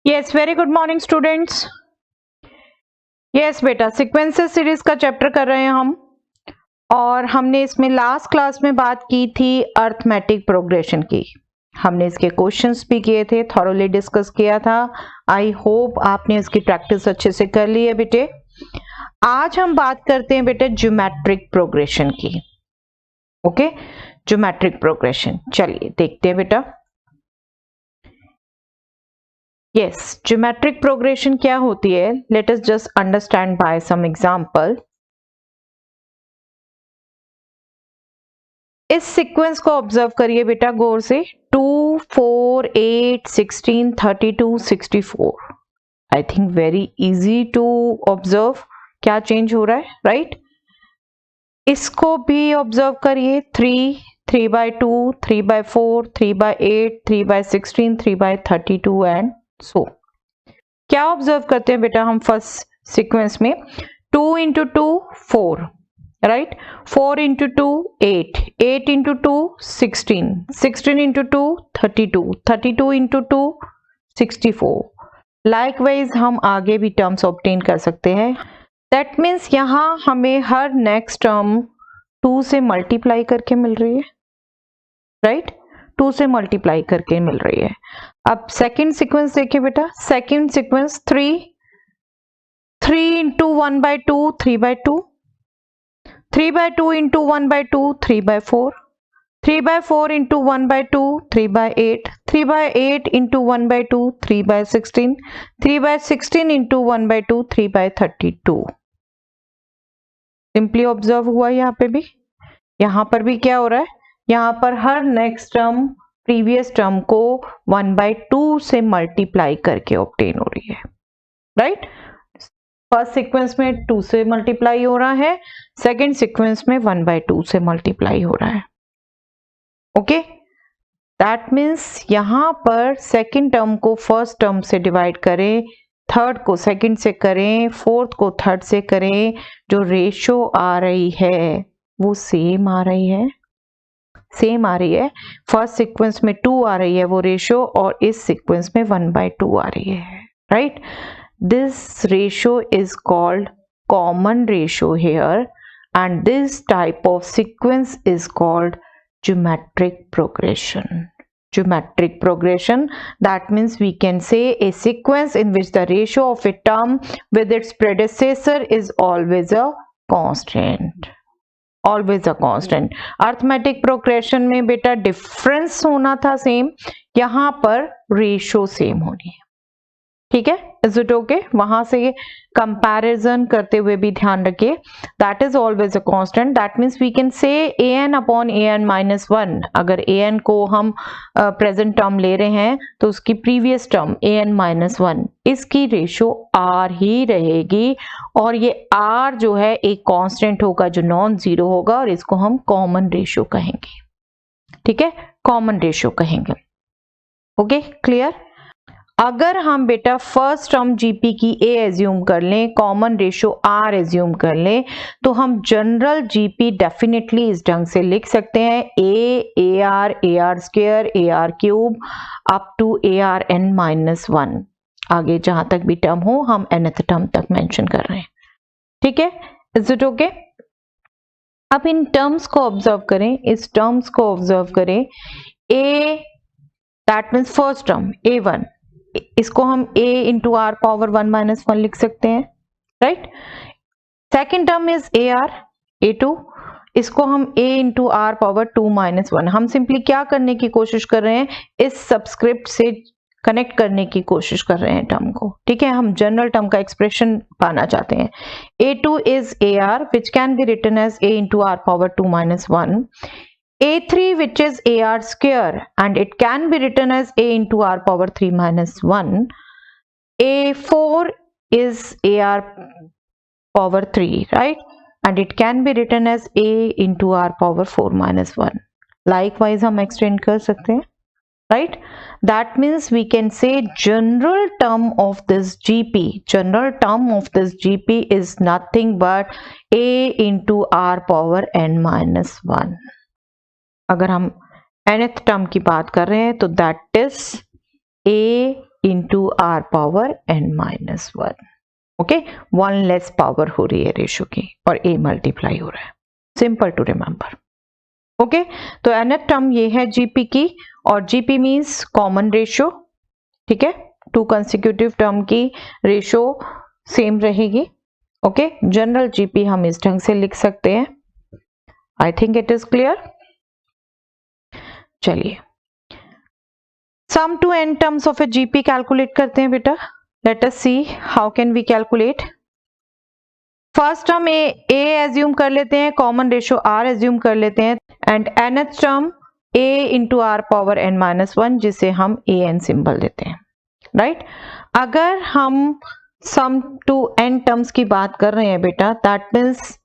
Yes, very good morning students. Yes बेटा, sequences series का chapter कर रहे हैं हम, और हमने इसमें लास्ट क्लास में बात की थी अर्थमेटिक प्रोग्रेशन की। हमने इसके क्वेश्चंस भी किए थे, थॉरोली डिस्कस किया था। आई होप आपने इसकी प्रैक्टिस अच्छे से कर ली है बेटे। आज हम बात करते हैं बेटे ज्योमेट्रिक प्रोग्रेशन की। ओके, ज्योमेट्रिक प्रोग्रेशन, चलिए देखते हैं बेटा। Yes, geometric progression क्या होती है? Let us just understand by some example. इस सीक्वेंस को ऑब्जर्व करिए बेटा गौर से। 2, 4, 8, 16, 32, 64. I think very easy to observe क्या चेंज हो रहा है, राइट? इसको भी ऑब्जर्व करिए। 3, 3/2, 3/4, 3/8, 3/16, 3/32 एंड सो। क्या ऑब्जर्व करते हैं बेटा हम फर्स्ट सीक्वेंस में? 2 × 2 4, राइट? 4 × 2 8, 8 × 2 16, 16 × 2 32, 32 × 2 64। लाइकवाइज हम आगे भी टर्म्स ऑब्टेन कर सकते हैं। दैट मीन्स यहाँ हमें हर नेक्स्ट टर्म 2 से मल्टीप्लाई करके मिल रही है, राइट? 2 से मल्टीप्लाई करके मिल रही है। अब सेकंड सीक्वेंस देखिए बेटा। Second sequence 3 × 1/2 3/2, 3/2 × 1/2 3/4, 3/4 × 1/2 3/8, 3/8 × 1/2 3/16, 3/16 × 1/2 3/32। सिंपली ऑब्जर्व हुआ यहाँ पे भी। यहाँ पर भी क्या हो रहा है? यहाँ पर हर नेक्स्ट टर्म प्रीवियस टर्म को 1/2 से मल्टीप्लाई करके ऑब्टेन हो रही है, राइट? फर्स्ट सीक्वेंस में 2 से मल्टीप्लाई हो रहा है, सेकंड सीक्वेंस में 1/2 से मल्टीप्लाई हो रहा है। ओके, दैट मीन्स यहाँ पर सेकंड टर्म को फर्स्ट टर्म से डिवाइड करें, थर्ड को सेकंड से करें, फोर्थ को थर्ड से करें, जो रेशो आ रही है वो सेम आ रही है, सेम आ रही है। फर्स्ट सीक्वेंस में 2 आ रही है वो रेशो, और इस सीक्वेंस में 1/2 आ रही है, right? This ratio is called common ratio here, and this type of sequence is called geometric progression. Geometric progression, that means we can say a sequence in which the ratio of a term with its predecessor is always a constant. Always a constant. Arithmetic progression में बेटा difference होना था same, यहाँ पर ratio same होनी है, ठीक है? Is it okay? वहां से कंपैरिजन करते हुए भी ध्यान रखिए, that is always a constant. That means we can say an/an-1। अगर an को हम प्रेजेंट टर्म ले रहे हैं तो उसकी प्रीवियस टर्म an-1, इसकी रेशो r ही रहेगी, और ये r जो है एक कांस्टेंट होगा जो नॉन जीरो होगा, और इसको हम कॉमन रेशो कहेंगे, ठीक है? कॉमन रेशो कहेंगे। Okay, clear? अगर हम बेटा फर्स्ट टर्म जीपी की a एज्यूम कर लें, कॉमन रेशो r एज्यूम कर लें, तो हम जनरल जीपी डेफिनेटली इस ढंग से लिख सकते हैं: ar ar cube up to arn-1। आगे जहां तक भी टर्म हो हम nth टर्म तक मेंशन कर रहे हैं, ठीक है? Is it okay? अब इन टर्म्स को ऑब्जर्व करें, इस टर्म्स को ऑब्जर्व करें। a, that means first term a1, इसको हम a × r⁻1 - 1 लिख सकते हैं, right? Second term is ar, a2, इसको हम a × r⁻2 - 1। हम सिंपली क्या करने की कोशिश कर रहे हैं? इस सबस्क्रिप्ट से कनेक्ट करने की कोशिश कर रहे हैं टर्म को, ठीक है? हम जनरल टर्म का एक्सप्रेशन पाना चाहते हैं। a2 is ar which can be written as a × r⁻2 - 1, a3 which is ar square and it can be written as a × r⁻3 - 1, a4 is ar⁻3, right? And it can be written as a × r⁻4 - 1. Likewise हम extend कर सकते हैं, right? That means we can say general term of this GP is nothing but a × r⁻n - 1. अगर हम nth term की बात कर रहे हैं तो that is a into r power n minus 1। Okay, 1 less power हो रही है रेशो की और a मल्टीप्लाई हो रहा है। Simple to remember. ओके, तो nth टर्म ये है जीपी की, और जीपी मीन्स कॉमन रेशो। ठीक है, टू कंसेक्यूटिव टर्म की रेशो सेम रहेगी। ओके, जनरल जीपी हम इस ढंग से लिख सकते हैं। I think it is clear. चलिए, sum to n terms of a GP calculate करते हैं बेटा। Let us see how can we calculate. First term a assume कर लेते हैं, कॉमन रेशो r एज्यूम कर लेते हैं, and nth term a into r power n minus 1, जिसे हम an सिंबल देते हैं। राइट, अगर हम सम टू n टर्म्स की बात कर रहे हैं बेटा, that means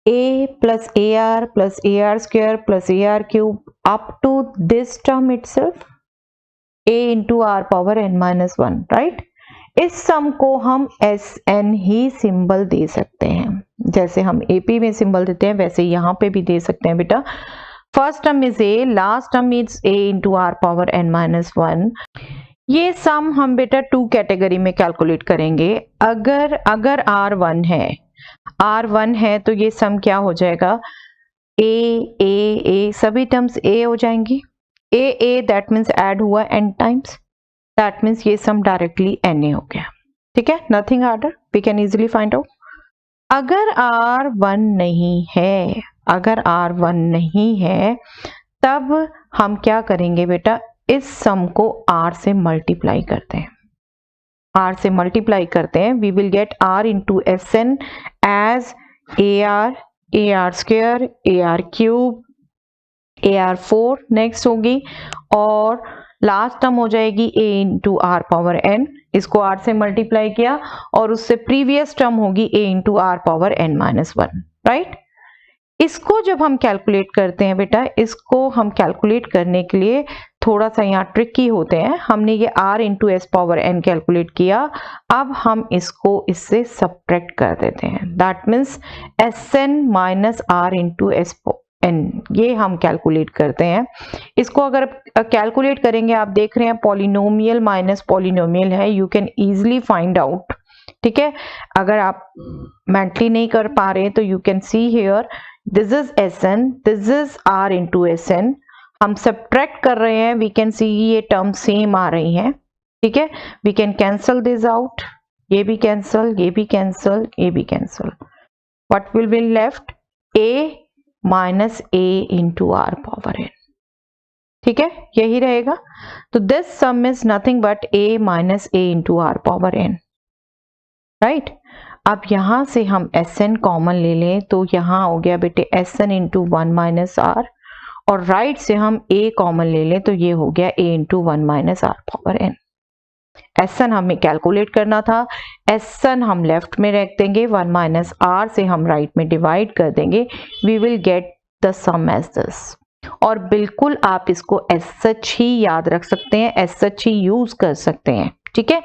a plus ar plus ar square plus ar cube up to this term itself, a into r power n minus 1। Right, इस सम को हम Sn ही सिंबल दे सकते हैं। जैसे हम AP में सिंबल देते हैं वैसे यहाँ पे भी दे सकते हैं बेटा। First term is a, last term is a into r power n minus 1। ये सम हम बेटा टू कैटेगरी में कैलकुलेट करेंगे। अगर R1 है तो ये सम क्या हो जाएगा, a सभी टर्म्स a हो जाएंगी। a दैट मीन्स ऐड हुआ n टाइम्स, दैट मीन्स ये सम डायरेक्टली na हो गया। ठीक है, nothing harder, we can easily find out. अगर R1 नहीं है तब हम क्या करेंगे बेटा, इस सम को r से मल्टीप्लाई करते हैं। We will get r into Sn as ar square, ar cube, ar4 next होगी, और लास्ट टर्म हो जाएगी a into r power n। इसको r से मल्टीप्लाई किया और उससे प्रीवियस टर्म होगी a into r power n minus 1। Right, इसको जब हम कैलकुलेट करते हैं बेटा, इसको हम कैलकुलेट करने के लिए थोड़ा सा यहाँ ट्रिकी होते हैं। हमने ये r into S power n calculate किया, अब हम इसको इससे सब्ट्रैक्ट कर देते हैं। That means Sn minus r into S n, ये हम कैलकुलेट करते हैं। इसको अगर कैलकुलेट करेंगे, आप देख रहे हैं पॉलिनोमियल माइनस पॉलिनोमियल है, you can easily find out. ठीक है, अगर आप मेंटली नहीं कर पा रहे तो you can see here, this is Sn, this is r into Sn। हम सब्ट्रैक्ट कर रहे हैं, वी कैन सी ये टर्म सेम आ रही हैं। ठीक है, we can cancel this out, ये भी कैंसल, ये भी कैंसल, ये भी cancel. What will be left, a minus a into r power n। ठीक है, यही रहेगा। तो this sum is nothing but a minus a into r power n। Right, अब यहां से हम Sn कॉमन ले लें तो यहां हो गया बेटे Sn इंटू 1 माइनस आर, और राइट से हम a कॉमन ले लें तो ये हो गया a into 1 minus r power n। Sn हमें कैलकुलेट करना था, Sn हम लेफ्ट में रख देंगे, 1 माइनस r से हम राइट में डिवाइड कर देंगे, we will get the sum as this. और बिल्कुल आप इसको एज सच ही याद रख सकते हैं, एज सच ही यूज कर सकते हैं। ठीक है,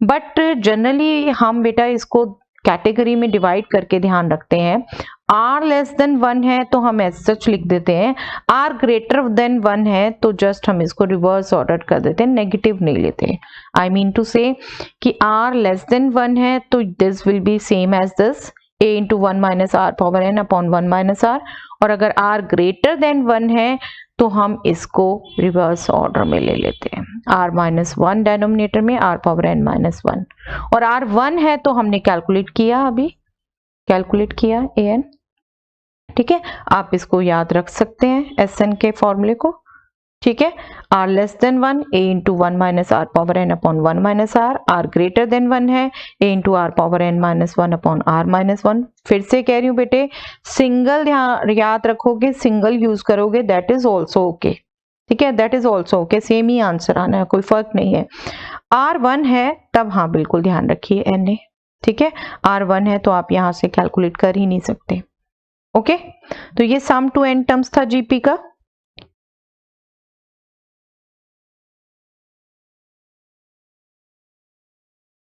बट जनरली हम बेटा इसको कैटेगरी में डिवाइड करके ध्यान रखते हैं। r लेस देन 1 है तो हम एज सच लिख देते हैं, r ग्रेटर देन 1 है तो जस्ट हम इसको रिवर्स ऑर्डर कर देते हैं, नेगेटिव नहीं लेते। आई मीन टू से कि r लेस देन 1 है तो this will be same as this, a into 1 minus r power n upon 1 minus r, और अगर r ग्रेटर देन 1 है तो हम इसको रिवर्स ऑर्डर में ले लेते हैं, r माइनस 1 डेनोमिनेटर में, r पावर n माइनस 1, और r 1 है तो हमने कैलकुलेट किया, अभी कैलकुलेट किया an। ठीक है, आप इसको याद रख सकते हैं Sn के फॉर्मूले को। ठीक है, r less than 1 a into 1 minus r power n upon 1 minus r, r greater than 1 है a into r power n minus 1 upon r minus 1। फिर से कह रही हूँ बेटे, सिंगल याद रखोगे, सिंगल यूज करोगे, दैट इज ऑल्सो ओके। ठीक है, that is also okay, same he answer आना है, कोई फर्क नहीं है। r1 है तब हाँ बिल्कुल ध्यान रखिए na। ठीक है, r1 है तो आप यहाँ से कैलकुलेट कर ही नहीं सकते। ओके, तो ये सम टू n टर्म्स था जीपी का।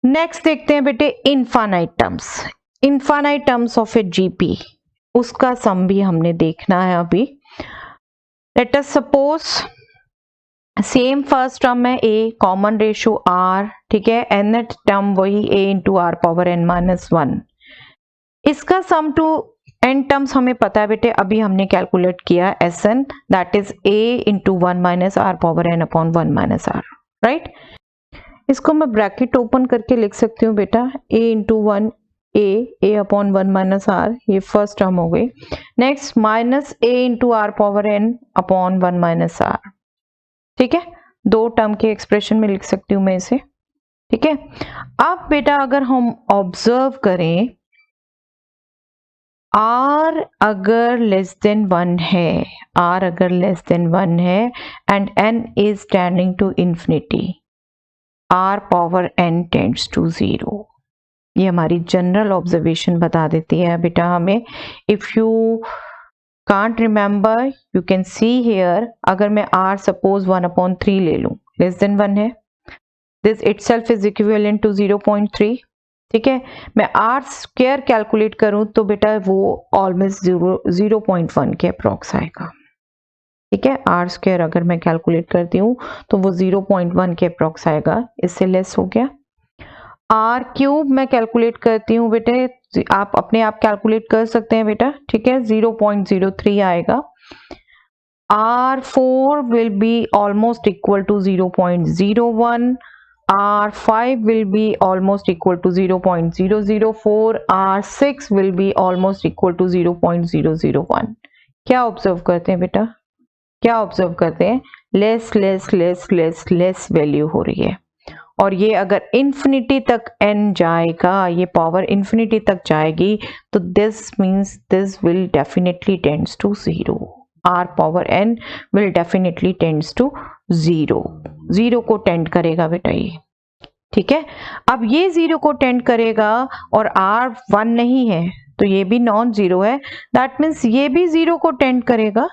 नेक्स्ट देखते हैं बेटे infinite terms. Infinite terms of a GP, उसका सम भी हमने देखना है अभी। Let us suppose same first term में a कॉमन रेशियो r, ठीक है, nth टर्म वही a into r power n minus 1। इसका सम टू n टर्म्स हमें पता है बेटे, अभी हमने कैलकुलेट किया Sn, that is a into 1 minus r power n upon 1 minus r, right. इसको मैं ब्रैकेट ओपन करके लिख सकती हूँ बेटा, a into 1 a upon 1 minus r, ये फर्स्ट टर्म हो गई। Next minus a into r power n upon 1 minus r, ठीक है, दो टर्म के एक्सप्रेशन में लिख सकती हूँ मैं इसे, ठीक है। अब बेटा अगर हम ऑब्जर्व करें, r अगर लेस देन 1 है, r अगर लेस देन 1 है and n is tending to infinity, r power n tends to 0, ये हमारी जनरल ऑब्जर्वेशन बता देती है बेटा हमें। If you can't remember you can see here, अगर मैं r सपोज 1/3 ले लूं, लेस देन 1 है, this itself is equivalent to 0.3, ठीक है। मैं r स्क्वायर कैलकुलेट करूं तो बेटा वो ऑलमोस्ट 0.1 के अप्रॉक्स आएगा, ठीक है। r स्क्वायर अगर मैं कैलकुलेट करती हूँ तो वो 0.1 के अप्रॉक्स आएगा, इससे लेस हो गया। r क्यूब मैं कैलकुलेट करती हूँ बेटे, आप अपने आप कैलकुलेट कर सकते हैं बेटा, ठीक है, 0.03 आएगा। r4 will be almost equal to 0.01, r5 will be almost equal to 0.004, r6 will be almost equal to 0.001। क्या ऑब्जर्व करते हैं बेटा, क्या ऑब्जर्व करते हैं, less less less less less value हो रही है, और ये अगर इन्फिनिटी तक n जाएगा, ये पावर इन्फिनिटी तक जाएगी, तो this means this will definitely tends to 0, r power n will definitely tends to 0, 0 को टेंड करेगा बेटा ये, ठीक है। अब ये 0 को टेंड करेगा और r 1 नहीं है तो ये भी नॉन जीरो है, दैट मीन्स ये भी 0 को टेंड करेगा,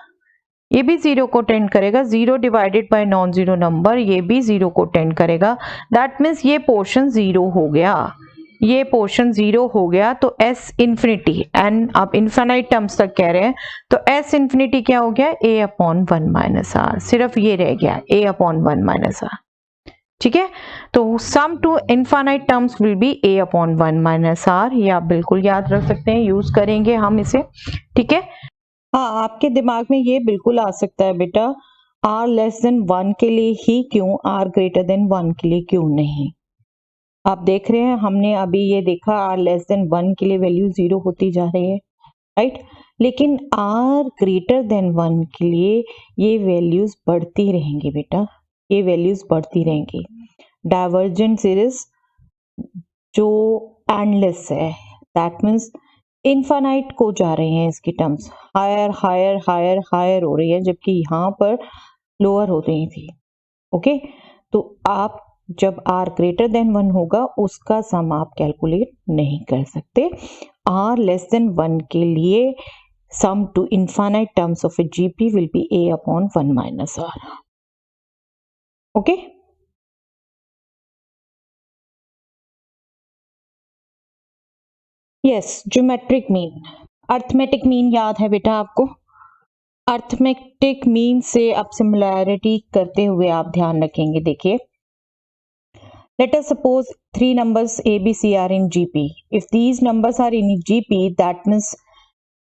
ये भी 0 को टेंड करेगा, 0 divided by non zero number, ये भी 0 को टेंड करेगा, दैट मीन्स ये पोर्शन 0 हो गया, ये पोर्शन 0 हो गया। तो s इंफिनिटी, एन आप इनफाइनाइट टर्म्स तक कह रहे हैं, तो s इंफिनिटी क्या हो गया, a अपॉन 1 माइनस आर, सिर्फ ये रह गया a अपॉन 1 माइनस आर, ठीक है। तो sum to infinite terms will be a upon 1 minus r, ये आप बिल्कुल याद रख सकते हैं, यूज करेंगे हम इसे, ठीक है। हाँ, आपके दिमाग में ये बिल्कुल आ सकता है बेटा, r लेस देन 1 के लिए ही क्यों, r ग्रेटर देन 1 के लिए क्यों नहीं। आप देख रहे हैं, हमने अभी ये देखा r लेस देन 1 के लिए वैल्यू 0 होती जा रही है, राइट, लेकिन r ग्रेटर देन 1 के लिए ये वैल्यूज बढ़ती रहेंगी बेटा, ये वैल्यूज बढ़ती रहेंगी। डाइवर्जेंट सीरीज जो एंडलेस है, दैट मीन्स इनफाइनाइट को जा रहे हैं इसकी terms, higher higher higher higher हो रही है, जबकि यहाँ पर लोअर हो रही थी, ओके। तो आप जब r ग्रेटर देन 1 होगा उसका सम आप कैलकुलेट नहीं कर सकते, r लेस देन 1 के लिए sum to infinite terms of a GP will be a upon 1 minus r, okay. Yes, geometric mean, arithmetic mean याद है बेटा आपको, अर्थमेटिक मीन से अब सिमिलैरिटी करते हुए आप ध्यान रखेंगे, देखिए, let us suppose three numbers a b c are in gp, if these numbers are in gp, that means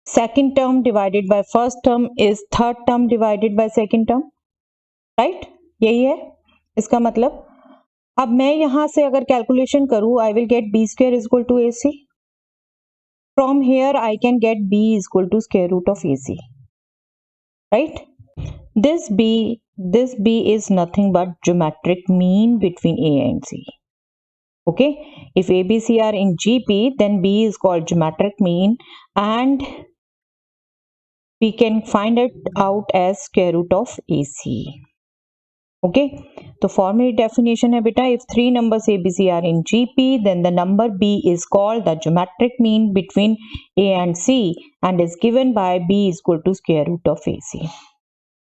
second term divided by first term is third term divided by second term, right, यही है इसका मतलब। अब मैं यहां से अगर calculation करूं, I will get b square is equal to ac, from here I can get b is equal to square root of ac, right. This b is nothing but geometric mean between a and c, okay. If a b c are in gp, then b is called geometric mean and we can find it out as square root of ac, okay. तो formally definition है बेटा, if three numbers a b c are in gp, then the number b is called the geometric mean between a and c and is given by b is equal to square root of ac।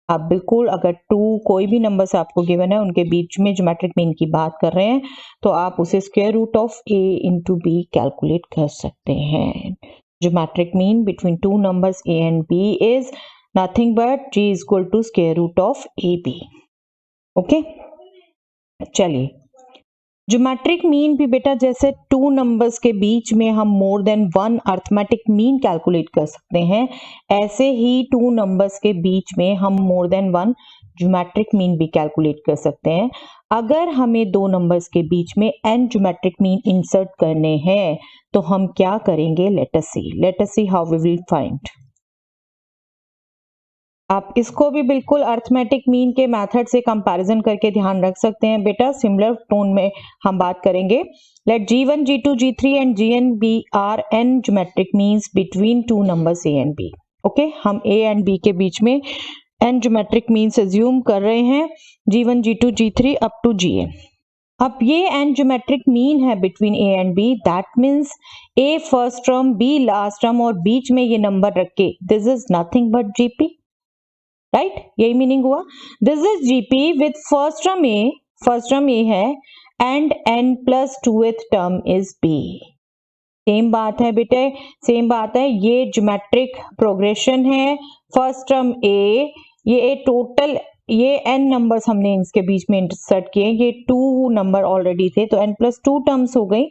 आप बिल्कुल अगर to कोई भी numbers आपको given है उनके बीच में geometric mean की बात कर रहे हैं तो आप उसे square root of a into b calculate कर सकते हैं। Geometric mean between two numbers a and b is nothing but g is equal to square root of ab, okay, चलिए ज्योमेट्रिक मीन भी बेटा जैसे टू नंबर्स के बीच में हम more than one arithmetic mean calculate कर सकते हैं, ऐसे ही टू नंबर्स के बीच में हम more than one geometric mean भी कैलकुलेट कर सकते हैं। अगर हमें दो नंबर्स के बीच में n ज्योमेट्रिक मीन इंसर्ट करने हैं तो हम क्या करेंगे, let us see how we will find. आप इसको भी बिल्कुल अर्थमेटिक मीन के मेथड से कंपैरिजन करके ध्यान रख सकते हैं बेटा, सिमिलर टोन में हम बात करेंगे। Let G1, G2, G3 and Gn be are n geometric means between two numbers A and B। Okay, हम A एंड B के बीच में n ज्योमेट्रिक मीन्स एज्यूम कर रहे हैं, G1, G2, G3 up to Gn। अब ये n geometric mean है between A and B, that means A first term, B last term और बीच में ये नंबर रख के this is nothing but GP, right, यही मीनिंग हुआ। This is GP with first term a है and n plus twoth term is B. Same बात है बेटे, सेम बात है, ये ज्योमेट्रिक प्रोग्रेशन है, फर्स्ट टर्म ए, ये टोटल ये n नंबर्स हमने इसके बीच में इंसर्ट किए, ये टू नंबर ऑलरेडी थे तो n प्लस टू टर्म्स हो गई,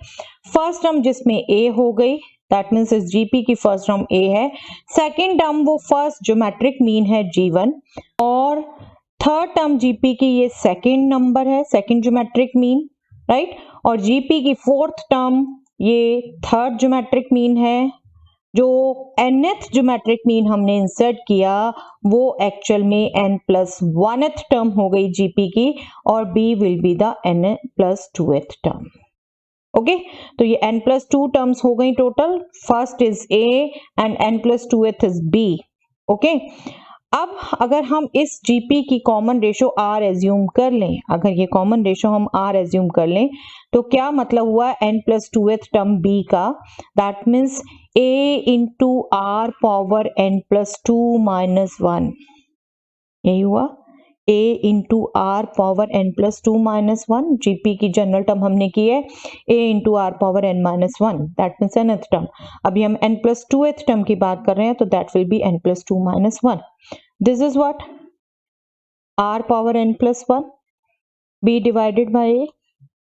फर्स्ट टर्म जिसमें a हो गई, दैट मीन्स इस जीपी की फर्स्ट टर्म a है, सेकेंड टर्म वो फर्स्ट ज्योमेट्रिक मीन है G1 और थर्ड टर्म जीपी की ये सेकेंड नंबर है, सेकेंड ज्योमेट्रिक मीन, राइट, और जीपी की फोर्थ टर्म ये थर्ड ज्योमेट्रिक मीन है। जो nth ज्योमेट्रिक मीन हमने इंसर्ट किया वो एक्चुअल में n प्लस वनथ टर्म हो गई जीपी की और b will be the n plus twoth term. Okay, तो ये n प्लस टू टर्म्स हो गई total, first is a and n plus tooth is b। Okay, अब अगर हम इस GP की कॉमन रेशो R एज्यूम कर लें, अगर ये कॉमन रेशो हम R एज्यूम कर लें तो क्या मतलब हुआ n plus twoth term B का, that means A into R power n plus two minus one, यही हुआ A into R power n plus two minus one. GP की जनरल टर्म हमने की है A into R power n minus one, that means nth term. अभी हम n plus twoth term की बात कर रहे हैं तो that will B n plus two minus one. This is what R power n plus one B divided by A।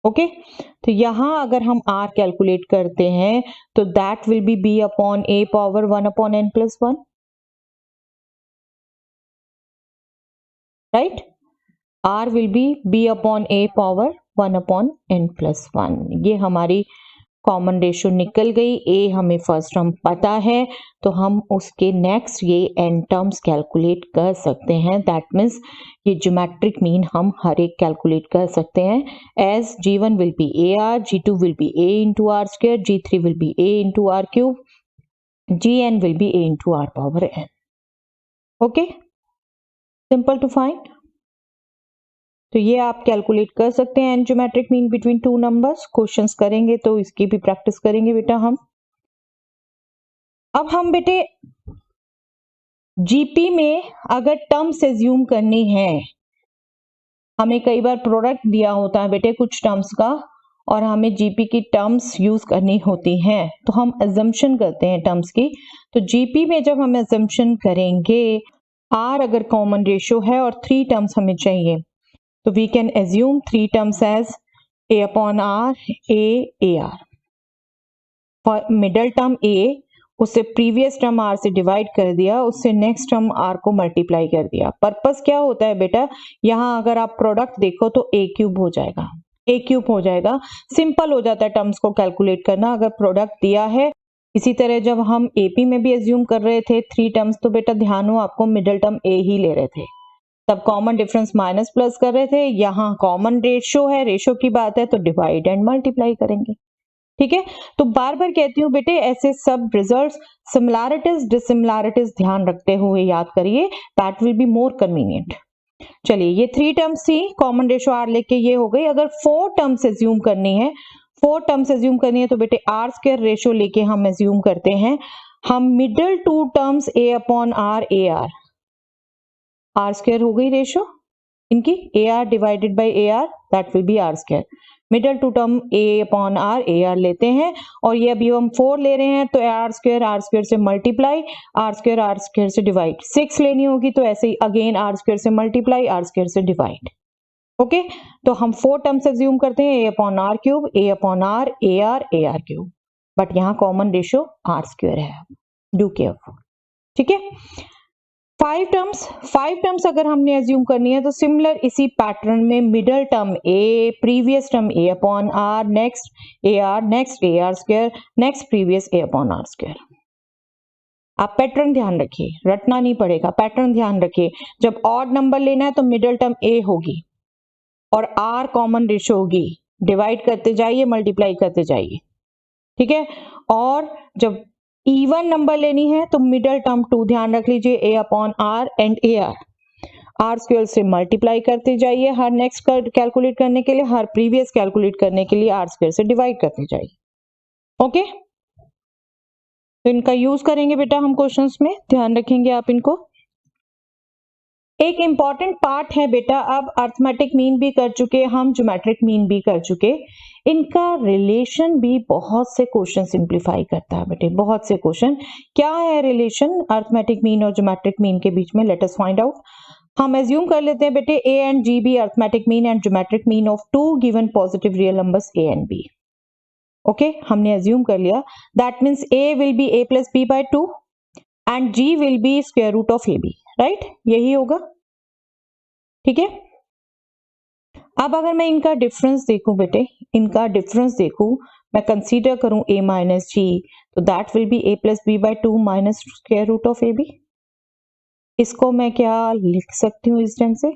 Okay, तो यहां अगर हम R कैलकुलेट करते हैं तो that will be B upon A power one upon n plus one, right, R will be B upon A power one upon n plus one. ये हमारी common ratio निकल गई, A हमें फर्स्ट टर्म पता है तो हम उसके नेक्स्ट ये n टर्म्स कैलकुलेट कर सकते हैं, दैट मीन्स ये ज्योमेट्रिक मीन हम हर एक कैलकुलेट कर सकते हैं, as G1 will be AR, G2 will be A into r square, G3 will be A into r cube, Gn will be A into r power n। Okay, simple to find. तो ये आप calculate कर सकते हैं n geometric mean between two numbers. Questions करेंगे तो इसकी भी प्रैक्टिस करेंगे बेटा हम। अब हम बेटे जीपी में अगर टर्म्स एज्यूम करनी है, हमें कई बार प्रोडक्ट दिया होता है बेटे कुछ टर्म्स का और हमें जीपी की टर्म्स यूज करनी होती हैं तो हम अजम्पशन करते हैं टर्म्स की। तो जीपी में जब हम अजम्पशन करेंगे, आर अगर कॉमन रेशियो है और थ्री टर्म्स हमें चाहिए तो we can assume three terms as A upon R, AR। For middle term A, उससे प्रीवियस टर्म R से डिवाइड कर दिया, उससे नेक्स्ट टर्म R को मल्टीप्लाई कर दिया। पर्पस क्या होता है बेटा, यहाँ अगर आप प्रोडक्ट देखो तो A क्यूब हो जाएगा, A क्यूब हो जाएगा, सिंपल हो जाता है टर्म्स को कैलकुलेट करना अगर प्रोडक्ट दिया है। इसी तरह जब हम AP में भी एज्यूम कर रहे थे थ्री टर्म्स तो बेटा ध्यान हो आपको मिडिल टर्म A ही ले रहे थे, तब कॉमन डिफरेंस माइनस प्लस कर रहे थे, यहाँ कॉमन रेशियो है, रेशियो की बात है तो डिवाइड एंड मल्टीप्लाई करेंगे, ठीक है। तो बार बार कहती हूँ बेटे ऐसे सब रिजल्ट्स सिमिलैरिटीज डिसिमिलैरिटीज ध्यान रखते हुए याद करिए, that will be more convenient. चलिए ये थ्री टर्म्स थी, कॉमन रेशियो आर लेके ये हो गई। अगर फोर टर्म्स एज्यूम करनी है, फोर टर्म्स एज्यूम करनी है तो बेटे आर स्क्वायर रेशियो लेके हम एज्यूम करते हैं। हम middle two terms a upon r a r square हो गई रेशियो इनकी, a r divided by a r that will be r square. Middle two term a upon r a r लेते हैं और ये अभी हम 4 ले रहे हैं तो आर स्क्वायर से मल्टीप्लाई, आर स्क्वायर से डिवाइड। 6 लेनी होगी तो ऐसे ही अगेन आर स्क्वायर से मल्टीप्लाई, आर स्क्वायर से डिवाइड। ओके, तो हम 4 टर्म्स एज्यूम करते हैं, a/r cube, a/r, ar cube, but यहाँ कॉमन रेशियो r² है, डू केयरफुल, ठीक है। 5 टर्म्स अगर हमने एज्यूम करनी है तो सिमिलर इसी पैटर्न में middle term a, previous term a/r, next ar, next ar², next previous a/r²। आप पैटर्न ध्यान रखिए, रटना नहीं पड़ेगा, पैटर्न ध्यान रखिए। जब ऑड नंबर लेना है तो मिडल टर्म a होगी और r कॉमन रेशियो होगी, डिवाइड करते जाइए, मल्टीप्लाई करते जाइए, ठीक है। और जब इवन नंबर लेनी है तो मिडल टर्म 2 ध्यान रख लीजिए, a/r एंड ar, r² से मल्टीप्लाई करते जाइए हर नेक्स्ट कैलकुलेट करने के लिए, हर प्रीवियस कैलकुलेट करने के लिए r² से डिवाइड करते जाइए, ओके। तो इनका यूज करेंगे बेटा हम क्वेश्चंस में, ध्यान रखेंगे आप इनको। एक इंपॉर्टेंट पार्ट है बेटा, अब अर्थमेटिक मीन भी कर चुके हम, ज्योमेट्रिक मीन भी कर चुके, इनका रिलेशन भी बहुत से क्वेश्चन सिंप्लीफाई करता है बेटे, बहुत से क्वेश्चन। क्या है रिलेशन अर्थमेटिक मीन और ज्योमेट्रिक मीन के बीच में, लेट अस फाइंड आउट। हम एज्यूम कर लेते हैं बेटे a and g be arithmetic mean and geometric mean of 2 given positive real numbers a and b। Okay, हमने एज्यूम कर लिया, that means a will be a plus b by 2 and g will be square root of ab, right, यही होगा, ठीक है। अब अगर मैं इनका डिफरेंस देखूं बेटे, इनका डिफरेंस देखूं, मैं कंसीडर करूं a माइनस जी, तो that will be a plus b by 2 minus square root of ab। इसको मैं क्या लिख सकती हूँ इस ढंग से,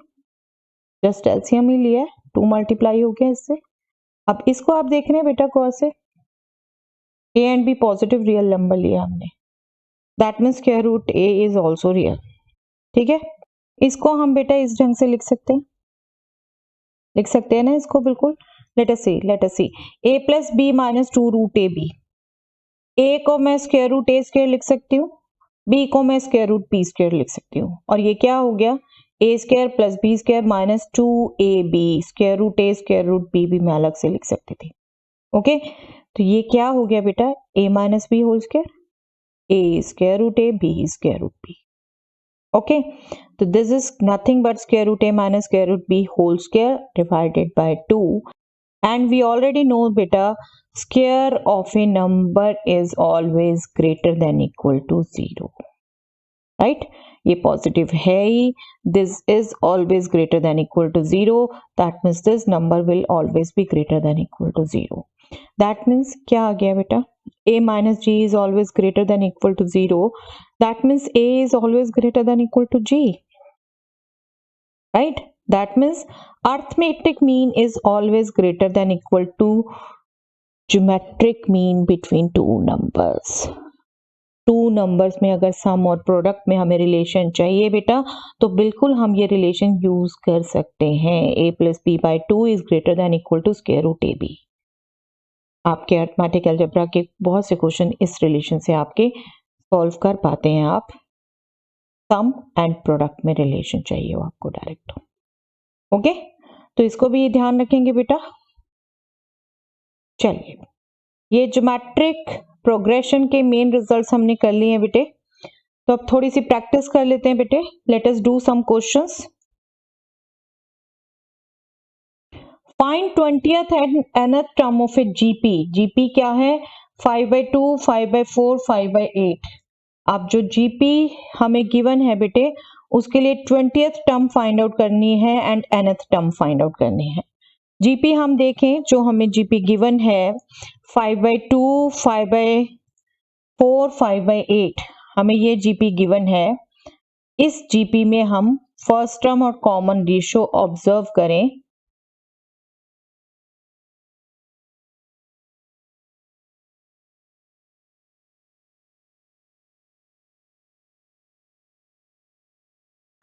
जस्ट एलसीएम ही लिया है, 2 मल्टीप्लाई हो गया इससे। अब इसको आप देख रहे हैं बेटा कौन से, a and b positive real number लिया हमने, that means square root a is also real, ठीक है। इसको हम बेटा इस ढंग से लिख सकते हैं ना इसको, बिल्कुल। Let us see a plus b minus 2 root a b, a को मैं स्क्वायर रूट a स्क्वायर लिख सकती हूँ, b को मैं स्क्वायर रूट b स्क्वायर लिख सकती हूँ, और ये क्या हो गया, a square plus b square minus 2ab, square root a square root b भी मैं अलग से लिख सकती थी, ओके। तो ये क्या हो गया बेटा, a minus b whole square, a square root a, b square root b, okay, so this is nothing but square root a minus square root b whole square divided by 2, and we already know beta square of a number is always greater than equal to 0, right, ये positive है ही, this is always greater than equal to 0, that means this number will always be greater than equal to 0, that means क्या आ गया बेटा, a minus g is always greater than equal to 0, that means a is always greater than equal to g, right, that means arithmetic mean is always greater than equal to geometric mean between two numbers। Two numbers में अगर सम और product में हमें relation चाहिए बेटा, तो बिल्कुल हम ये रिलेशन यूज कर सकते हैं, a plus b by 2 is greater than equal to square root a b. आपके अरिथमेटिक अलजेब्रा के बहुत से क्वेश्चन इस रिलेशन से आपके सॉल्व कर पाते हैं आप, सम एंड प्रोडक्ट में रिलेशन चाहिए हो आपको डायरेक्ट, ओके। तो इसको भी ध्यान रखेंगे बेटा। चलिए, ये ज्योमेट्रिक प्रोग्रेशन के मेन रिजल्ट्स हमने कर लिए हैं बेटे, तो अब थोड़ी सी प्रैक्टिस कर लेते हैं बेटे। Let us do some questions. Find 20th and nth term of a GP. GP क्या है, 5/2, 5/4, 5/8। अब जो जीपी हमें गिवन है बेटे, उसके लिए 20th टर्म फाइंड आउट करनी है and nth term find out करनी है। जीपी हम देखें, जो हमें जीपी गिवन है 5/2, 5/4, 5/8, हमें ये जीपी गिवन है। इस जीपी में हम फर्स्ट टर्म और कॉमन रेशियो ऑब्जर्व करें।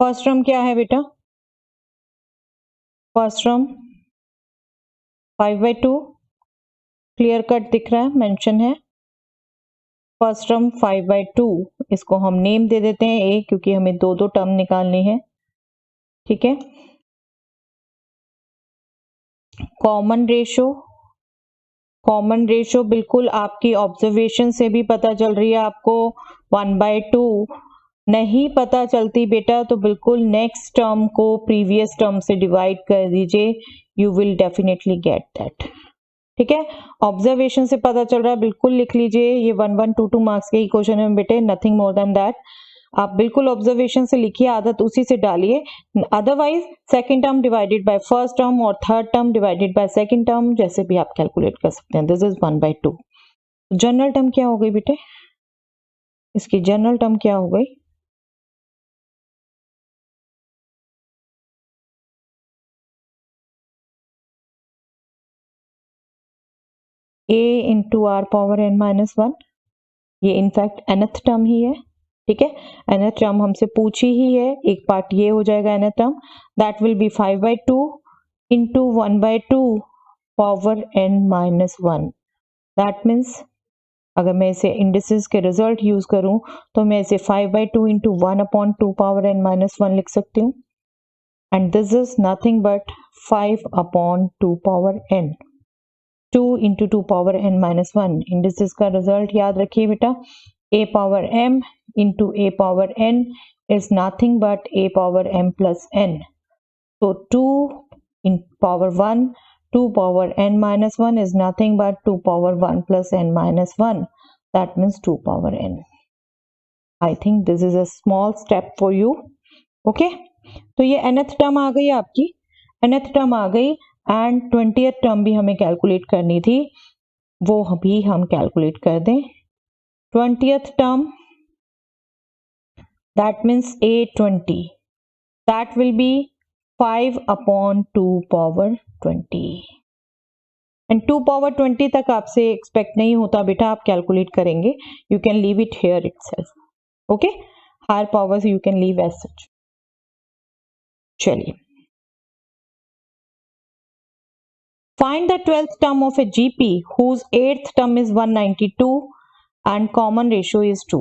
फर्स्ट टर्म क्या है बेटा, फर्स्ट टर्म 5/2, क्लियर कट दिख रहा है, मेंशन है। फर्स्ट टर्म 5/2, इसको हम नेम दे देते हैं ए, क्योंकि हमें दो दो टर्म निकालनी है, ठीक है। कॉमन रेशियो, कॉमन रेशियो बिल्कुल आपकी ऑब्जर्वेशन से भी पता चल रही है आपको, 1/2 नहीं पता चलती बेटा तो बिल्कुल नेक्स्ट टर्म को प्रीवियस टर्म से डिवाइड कर दीजिए, you will definitely get that. ठीक है, ऑब्जर्वेशन से पता चल रहा है, बिल्कुल लिख लीजिए। ये 1122 मार्क्स के ही क्वेश्चन है बेटे, नथिंग मोर देन दैट। आप बिल्कुल ऑब्जर्वेशन से लिखिए, आदत उसी से डालिए। Otherwise second term divided by first term और third term divided by second term जैसे भी आप कैलकुलेट कर सकते हैं। This is 1/2। जनरल टर्म क्या हो गई बेटे, इसकी जनरल टर्म क्या हो गई? a into r power n minus 1, ये इनफैक्ट nth टर्म ही है। ठीक है, nth टर्म हमसे पूछी ही है, एक पार्ट ये हो जाएगा nth term, that will B 5/2 into 1/2 power n minus 1। That means अगर मैं इसे इंडिसेस के रिजल्ट यूज करूं तो मैं इसे 5/2 इंटू 1/2 पावर n माइनस 1 लिख सकती हूँ, and this is nothing but 5/2 power n। 2 into 2 power n minus 1, indices का रिजल्ट याद रखिए बेटा, a power m into a power n is nothing but a power m plus n। So 2 in power 1, 2 power n minus 1 is nothing but 2 power 1 plus n minus 1. That means 2 power n. I think this is a small step for you. Okay? तो ये nth term आ गई आपकी, nth term आ गई, and 20th term भी हमें calculate करनी थी, वो भी हम कैलकुलेट कर दें। 20th term, that means a20, that will be 5/2 power 20, and 2 power 20 तक आपसे एक्सपेक्ट नहीं होता बेटा, आप कैलकुलेट करेंगे, you can leave it here itself. Okay, higher powers you can leave as such. चलिए, find the 12th term of a GP whose 8th term is 192 and common ratio is 2।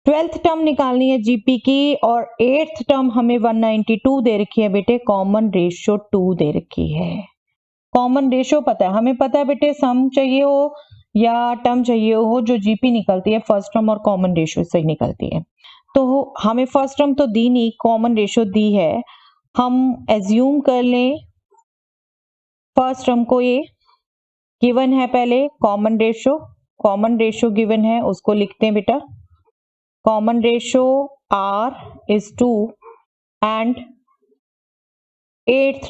12th term निकालनी है GP की और 8th term हमें 192 दे रखी है बेटे, common ratio 2 दे रखी है। कॉमन रेशियो पता है, हमें पता है बेटे, सम चाहिए हो या टर्म चाहिए हो, जो जीपी निकलती है फर्स्ट टर्म और कॉमन रेशियो से निकलती है। तो हमें फर्स्ट टर्म तो दी नहीं, कॉमन रेशियो दी है, हम एज्यूम कर लें फर्स्ट टर्म को, ये गिवन है पहले कॉमन रेशियो गिवन है, उसको लिखते हैं बेटा, common ratio r is 2 and 8th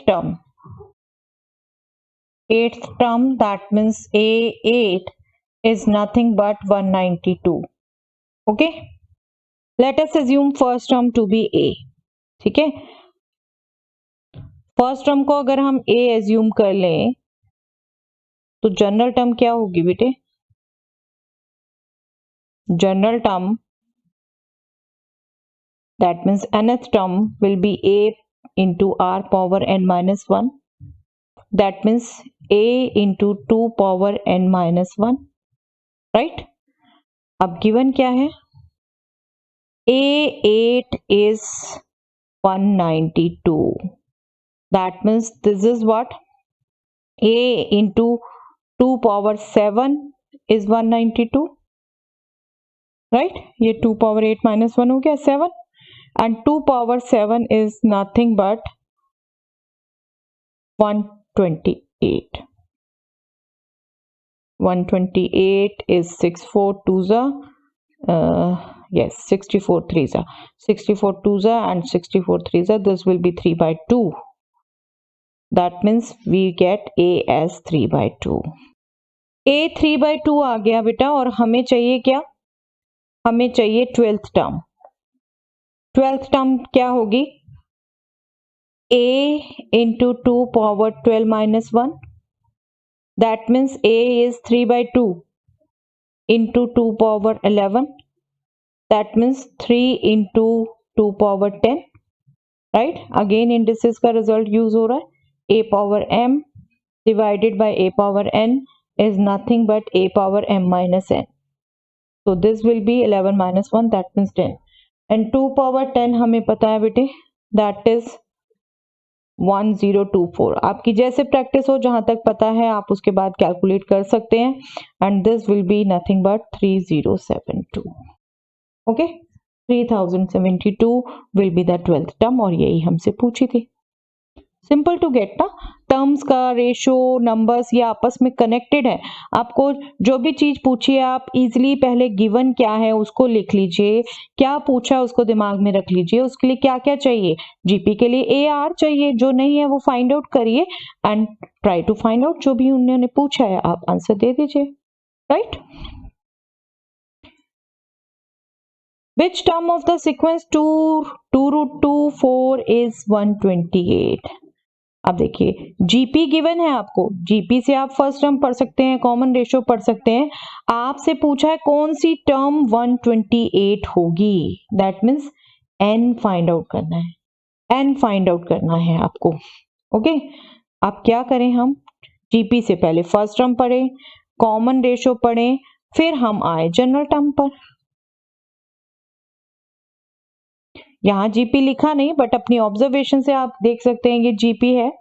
term that means a8 is nothing but 192। okay, let us assume first term to be a। ठीक है, फर्स्ट टर्म को अगर हम a एज्यूम कर लें तो जनरल टर्म क्या होगी बेटे, general term that means nth term will be a into r power n minus 1, that means a into 2 power n minus 1, right? अब गिवन क्या है, a8 is 192, that means this is what, a into 2 power 7 is 192, right? ये 2 power 8 minus 1 हो गया 7, and 2 power 7 is nothing but 128। 128 is 64 2s, yes, 64 3s, 64 2s and 64 3s, this will be 3/2, that means we get a as 3/2। a 3/2 आ गया बेटा, और हमें चाहिए क्या, हमें चाहिए 12th टर्म। 12th टर्म क्या होगी, a into 2 power 12 minus 1, that means a is 3/2 into 2 power 11, that means 3 into 2 power 10, right? Again indices का result use हो रहा है, a power m divided by a power n is nothing but a power m minus n, so this will be 11 minus 1, that means 10, and 2 power 10 हमें पता है बेटे, that is 1024। आपकी जैसे प्रैक्टिस हो, जहां तक पता है आप उसके बाद कैलकुलेट कर सकते हैं, and this will be nothing but 3072। Okay 3072 will be the 12th term और यही हमसे पूछी थी। सिंपल टू गेट ना, टर्म्स का रेशो नंबर्स ये आपस में कनेक्टेड है। आपको जो भी चीज पूछी है आप इजीली पहले गिवन क्या है उसको लिख लीजिए, क्या पूछा उसको दिमाग में रख लीजिए, उसके लिए क्या क्या चाहिए। जीपी के लिए ए आर चाहिए, जो नहीं है वो फाइंड आउट करिए and try to find out. जो भी उन्होंने पूछा है आप आंसर दे दीजिए, right. Which term of the sequence 2 root 2 4 is 128? अब देखिए जीपी गिवन है आपको, जीपी से आप फर्स्ट टर्म पढ़ सकते हैं, कॉमन रेशियो पढ़ सकते हैं। आपसे पूछा है कौन सी टर्म 128 होगी, that means n find out करना है, एन फाइंड आउट करना है आपको। ओके अब क्या करें, हम जीपी से पहले फर्स्ट टर्म पढ़े, कॉमन रेशियो पढ़े, फिर हम आए जनरल टर्म पर। यहाँ जीपी लिखा नहीं बट अपनी ऑब्जर्वेशन से आप देख सकते हैं ये जीपी है।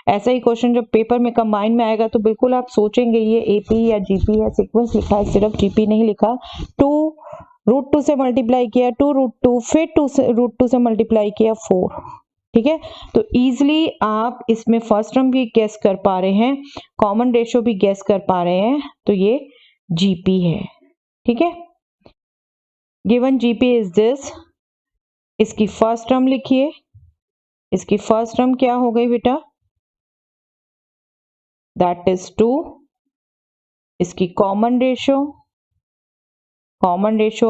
ऐसा ही क्वेश्चन जब पेपर में कंबाइन में आएगा तो बिल्कुल आप सोचेंगे ये एपी या जीपी है, सीक्वेंस लिखा है सिर्फ जीपी नहीं लिखा। 2 रूट 2 से मल्टीप्लाई किया 2 रूट 2, फिर 2 से रूट 2 से मल्टीप्लाई किया 4, ठीक है। तो इजिली आप इसमें फर्स्ट टर्म भी गेस कर पा रहे हैं, कॉमन रेशियो भी गेस कर पा रहे हैं, तो ये जीपी है, ठीक है। गिवन जीपी इज दिस, इसकी फर्स्ट टर्म लिखिए, इसकी फर्स्ट टर्म क्या हो गई बेटा, दैट इज 2। इसकी कॉमन रेशियो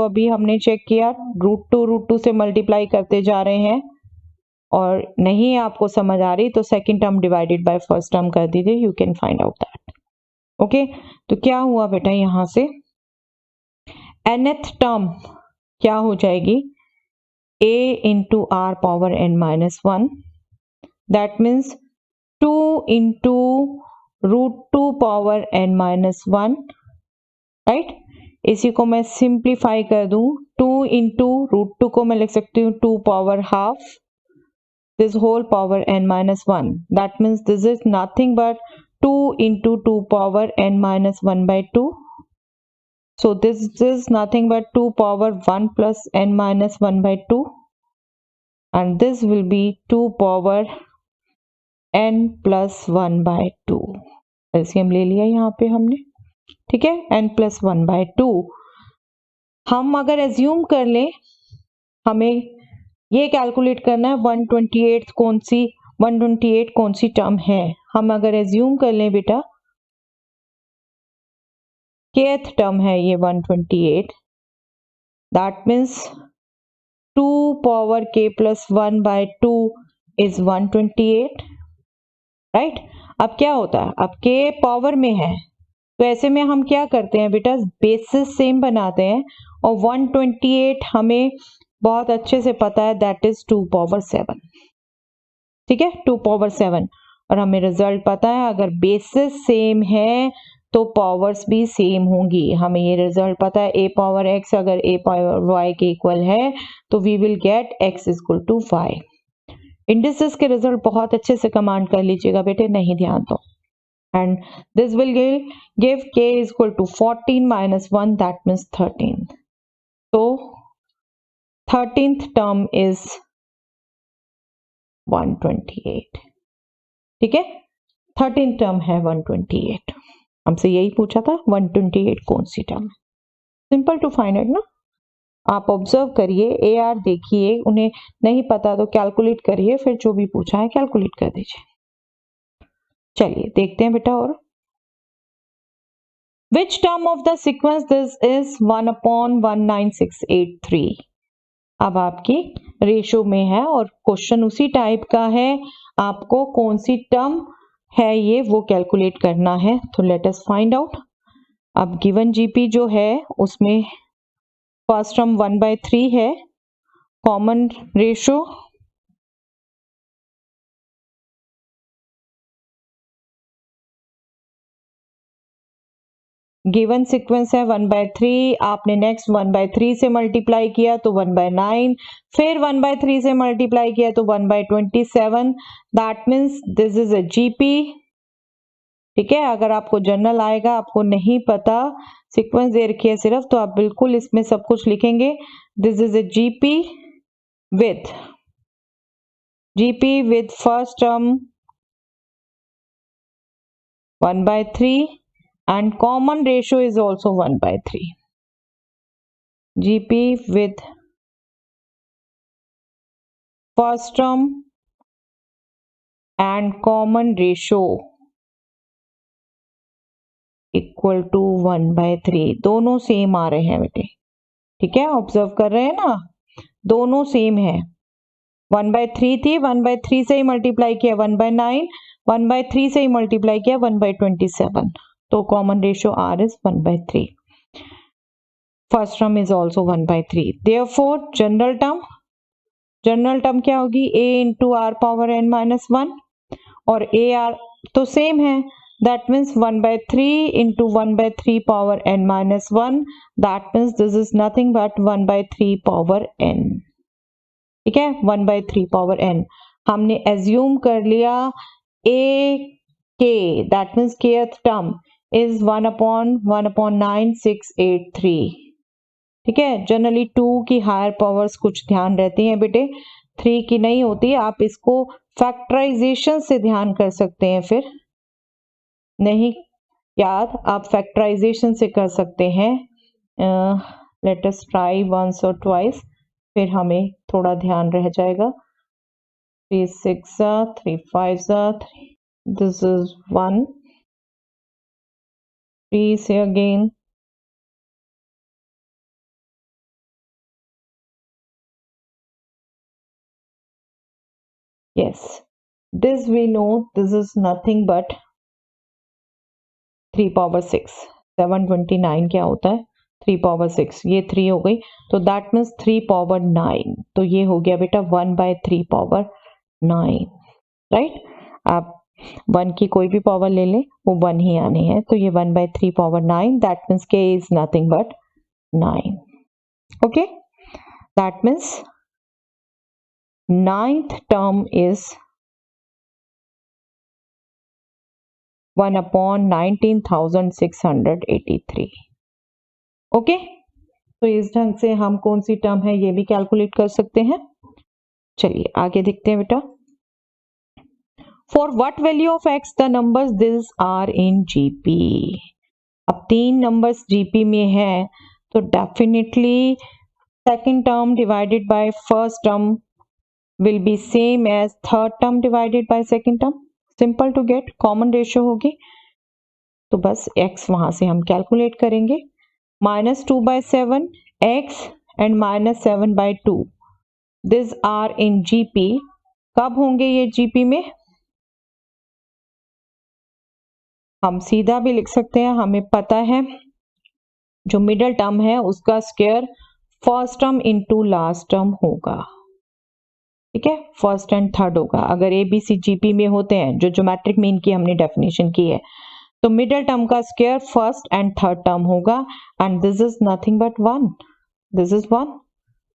अभी हमने चेक किया, रूट टू से मल्टीप्लाई करते जा रहे हैं और नहीं आपको समझ आ रही तो second term divided by first term कर दीजिए, you can find out that. Okay तो क्या हुआ बेटा, यहां से nth टर्म क्या हो जाएगी, a into r power n minus 1, that means 2 into root 2 power n minus 1, right। इसी को मैं सिंप्लीफाई कर दूं, 2 into root 2 को मैं लिख सकती हूँ 2 power half, this whole power n minus 1, that means this is nothing but 2 into 2 power n minus 1 by 2. So this is nothing but 2 power 1 plus n minus 1 by 2 and this will be 2 power n plus 1 by 2। LCM ले लिया यहाँ पे हमने, ठीक है, n plus 1 by 2। हम अगर assume कर लें, हमें ये कैलकुलेट करना है 128 कौन सी टर्म है। हम अगर एज्यूम कर लें बेटा kth टर्म है ये 128, that means 2 power k plus 1 by 2 is 128, right. अब क्या होता है, अब k पावर में है तो ऐसे में हम क्या करते हैं बेटा, बेसिस सेम बनाते हैं और 128 हमें बहुत अच्छे से पता है दैट इज 2 power 7, ठीक है, 2 power 7। और हमें रिजल्ट पता है अगर बेसिस सेम है तो पावर्स भी सेम होंगी, हमें ये रिजल्ट पता है a पावर x अगर a पावर y के इक्वल है तो we will get x equal to y। Indices के रिजल्ट बहुत अच्छे से कमांड कर लीजिएगा बेटे, नहीं ध्यान दो। And this will give k equal to 14 minus 1, that means 13। तो 13th टर्म इज 128, ठीक है, 13th टर्म है 128। हमसे यही पूछा था 128 कौन सी टर्म है, सिंपल टू फाइंड इट ना। आप ऑब्जर्व करिए, ए आर देखिए, उन्हें नहीं पता तो कैलकुलेट करिए, फिर जो भी पूछा है कैलकुलेट कर दीजिए। चलिए देखते हैं बेटा, और which term of the sequence this is 1/19683। अब आपकी रेशो में है और क्वेश्चन उसी टाइप का है, आपको कौन सी टर्म है ये वो कैलकुलेट करना है, तो लेट अस फाइंड आउट। अब गिवन जीपी जो है उसमें फर्स्ट टर्म 1/3 है, कॉमन रेशो गिवन सीक्वेंस है 1/3, आपने नेक्स्ट 1/3 से मल्टीप्लाई किया तो 1/9, फिर 1/3 से मल्टीप्लाई किया तो 1/27, that means this is a GP ठीक है, अगर आपको जर्नल आएगा, आपको नहीं पता, सीक्वेंस दे रखी है सिर्फ, तो आप बिल्कुल इसमें सब कुछ लिखेंगे। This is a GP with first term 1/3 and common ratio is also 1/3. GP with first term and common ratio equal to 1/3। दोनों सेम आ रहे हैं बेटे, ठीक है, ऑब्जर्व कर रहे हैं ना, दोनों सेम है। 1/3 थी, 1/3 से ही मल्टीप्लाई किया 1/9, 1/3 से ही मल्टीप्लाई किया 1/27, तो common ratio R is 1/3। First term is also 1/3। Therefore general term क्या होगी, a into r power n minus 1, और ए आर तो सेम है, that means 1/3 into 1/3 power n minus 1, that means this is nothing but 1/3 power n। ठीक है, 1/3 power n हमने assume कर लिया a k, that means kth term is 1/1/9683। ठीक है, जनरली 2 की हायर पावर्स कुछ ध्यान रहती हैं बेटे, 3 की नहीं होती। आप इसको फैक्टराइजेशन से ध्यान कर सकते हैं, फिर नहीं याद आप फैक्टराइजेशन से कर सकते हैं। लेट अस ट्राई वंस और ट्वाइस, फिर हमें थोड़ा ध्यान रह जाएगा। 3 6 3 5 3, दिस इज 1, 3 से again, yes, this we know, this is nothing but 3 power 6, 729 क्या होता है 3 power 6, ये 3 हो गई, तो दैट मीन्स 3 power 9, तो ये हो गया बेटा 1/3 power 9, राइट। आप 1 की कोई भी पावर ले लें, वो 1 ही आनी है, तो ये 1/3 power 9, that means k is nothing but 9। Okay, that means 9th term is 1/19,683। Okay, तो इस ढंग से हम कौन सी टर्म है ये भी कैलकुलेट कर सकते हैं। चलिए आगे देखते हैं बेटा। For what value of x the numbers this are in GP. अब 3 नंबर्स जीपी में है, तो definitely second term divided by first term will be same as third term divided by second term। simple to get, common ratio होगी, तो बस x वहां से हम कैलकुलेट करेंगे। -2/7 x and -7/2 this are in GP. कब होंगे ये जीपी में, हम सीधा भी लिख सकते हैं, हमें पता है जो मिडिल टर्म है उसका square first term into last term होगा। ठीक है, फर्स्ट एंड थर्ड होगा। अगर ए बी सी जीपी में होते हैं, जो ज्योमेट्रिक मीन की हमने डेफिनेशन की है, तो मिडिल टर्म का square first and third term होगा, and this is nothing but 1, this is 1,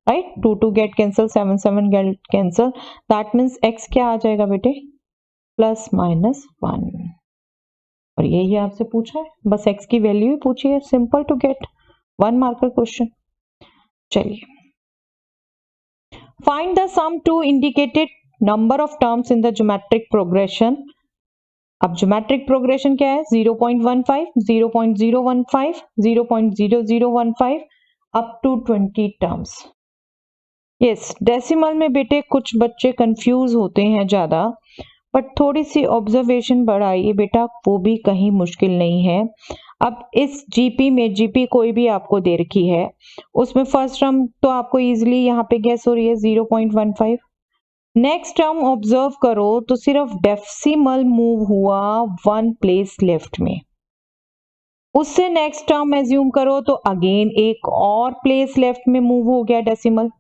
right. 2 2 get cancel, 7 7 get cancel, that means x क्या आ जाएगा बेटे, +-1, और यही आपसे पूछा है, बस x की वैल्यू ही पूछी है, simple to get, 1 marker question. चलिए, find the sum to indicated number of terms in the geometric progression। अब geometric progression क्या है, 0.15, 0.015, 0.0015 up to 20 terms। yes, decimal में बेटे कुछ बच्चे कंफ्यूज होते हैं ज्यादा, बट थोड़ी सी ऑब्जर्वेशन बढ़ाइए बेटा, वो भी कहीं मुश्किल नहीं है। अब इस जीपी में, जीपी कोई भी आपको दे रखी है, उसमें फर्स्ट टर्म तो आपको इजीली यहाँ पे गैस हो रही है 0.15। नेक्स्ट टर्म ऑब्जर्व करो तो सिर्फ डेसिमल मूव हुआ 1 प्लेस लेफ्ट में, उससे नेक्स्ट टर्म एज्यूम करो तो अगेन एक और प्लेस लेफ्ट में मूव हो गया डेसिमल।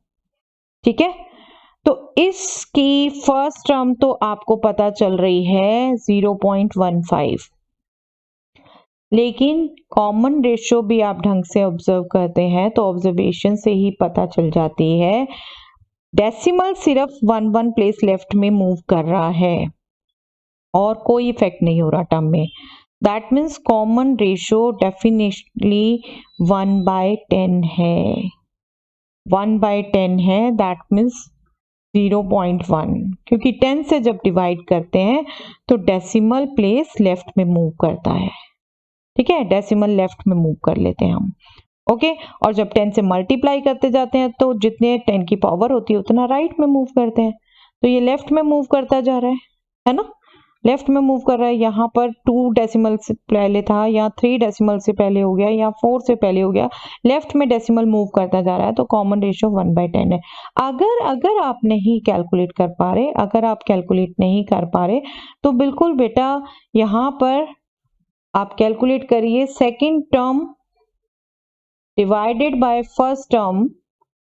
ठीक है, तो इसकी फर्स्ट टर्म तो आपको पता चल रही है 0.15, लेकिन कॉमन रेशियो भी आप ढंग से ऑब्जर्व करते हैं तो ऑब्जर्वेशन से ही पता चल जाती है, डेसिमल सिर्फ 1 प्लेस लेफ्ट में मूव कर रहा है और कोई इफेक्ट नहीं हो रहा टर्म में। That means common ratio definitely 1/10 है, 1/10 है, दैट मीन्स 0.1, क्योंकि 10 से जब डिवाइड करते हैं तो डेसिमल प्लेस लेफ्ट में मूव करता है, ठीक है, डेसिमल लेफ्ट में मूव कर लेते हैं हम, ओके। और जब 10 से मल्टीप्लाई करते जाते हैं तो जितने 10 की पावर होती है उतना राइट में मूव करते हैं, तो ये लेफ्ट में मूव करता जा रहा है ना, लेफ्ट में मूव कर रहा है। यहाँ पर 2 डेसिमल से पहले था, यहाँ 3 डेसिमल से पहले हो गया, यहाँ 4 से पहले हो गया, लेफ्ट में डेसिमल मूव करता जा रहा है, तो कॉमन रेशियो 1/10 है। अगर आप नहीं कैलकुलेट कर पा रहे, अगर आप कैलकुलेट नहीं कर पा रहे तो बिल्कुल बेटा यहाँ पर आप कैलकुलेट करिए second term divided by first term,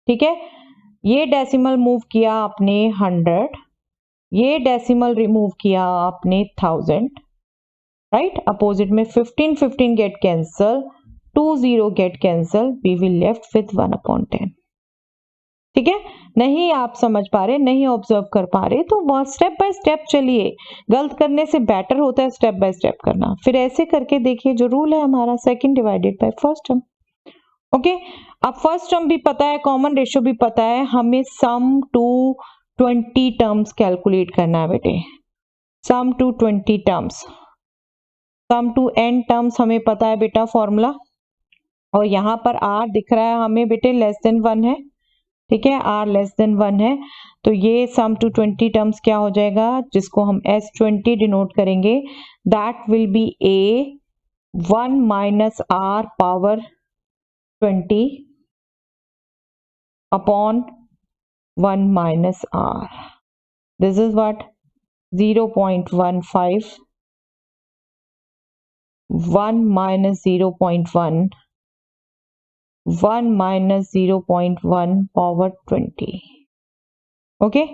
ठीक है। ये डेसिमल मूव किया आपने 100, ये डेसिमल रिमूव किया आपने 1000, राइट। अपोजिट में 15 get cancel, 20 get cancel, we will left with 1/10, ठीक है। नहीं आप समझ पा रहे, नहीं ऑब्जर्व कर पा रहे तो बहुत स्टेप बाय स्टेप चलिए, गलत करने से बेटर होता है स्टेप बाय स्टेप करना। फिर ऐसे करके देखिए, जो रूल है हमारा second divided by first term, okay. अब फर्स्ट टर्म भी पता है, कॉमन रेशियो भी पता है, हमें सम टू 20 टर्म्स कैलकुलेट करना है बेटे, sum to 20 terms, sum to n terms हमें पता है बेटा फॉर्मूला, और यहाँ पर r दिख रहा है हमें बेटे लेस देन 1 है, ठीक है, r लेस देन 1 है, तो ये सम टू 20 टर्म्स क्या हो जाएगा, जिसको हम S20 डिनोट करेंगे, that will be a 1 minus r power 20 upon 1 minus r. This is what 0.15, 1 minus 0.1, 1 minus 0.1 power 20, okay.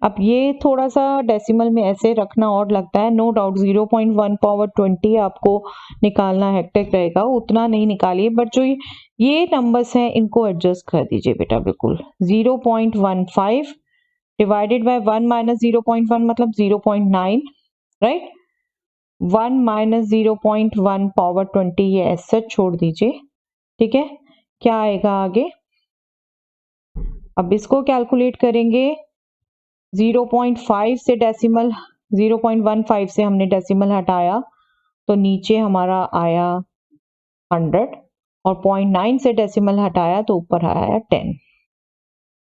अब ये थोड़ा सा डेसिमल में ऐसे रखना और लगता है, नो डाउट 0.1 पावर 20 आपको निकालना हेक्टिक रहेगा, उतना नहीं निकालिए, बट जो ये नंबर्स हैं इनको एडजस्ट कर दीजिए बेटा, बिल्कुल 0.15 डिवाइडेड बाय 1 माइनस 0.1 मतलब 0.9, राइट। 1 माइनस 0.1 पावर 20 ये ऐसा छोड़ दीजिए, ठीक है। क्या आएगा आगे, अब इसको कैलकुलेट करेंगे, 0.5 से डेसिमल 0.15 से हमने डेसिमल हटाया तो नीचे हमारा आया 100, और 0.9 से डेसिमल हटाया तो ऊपर आया 10,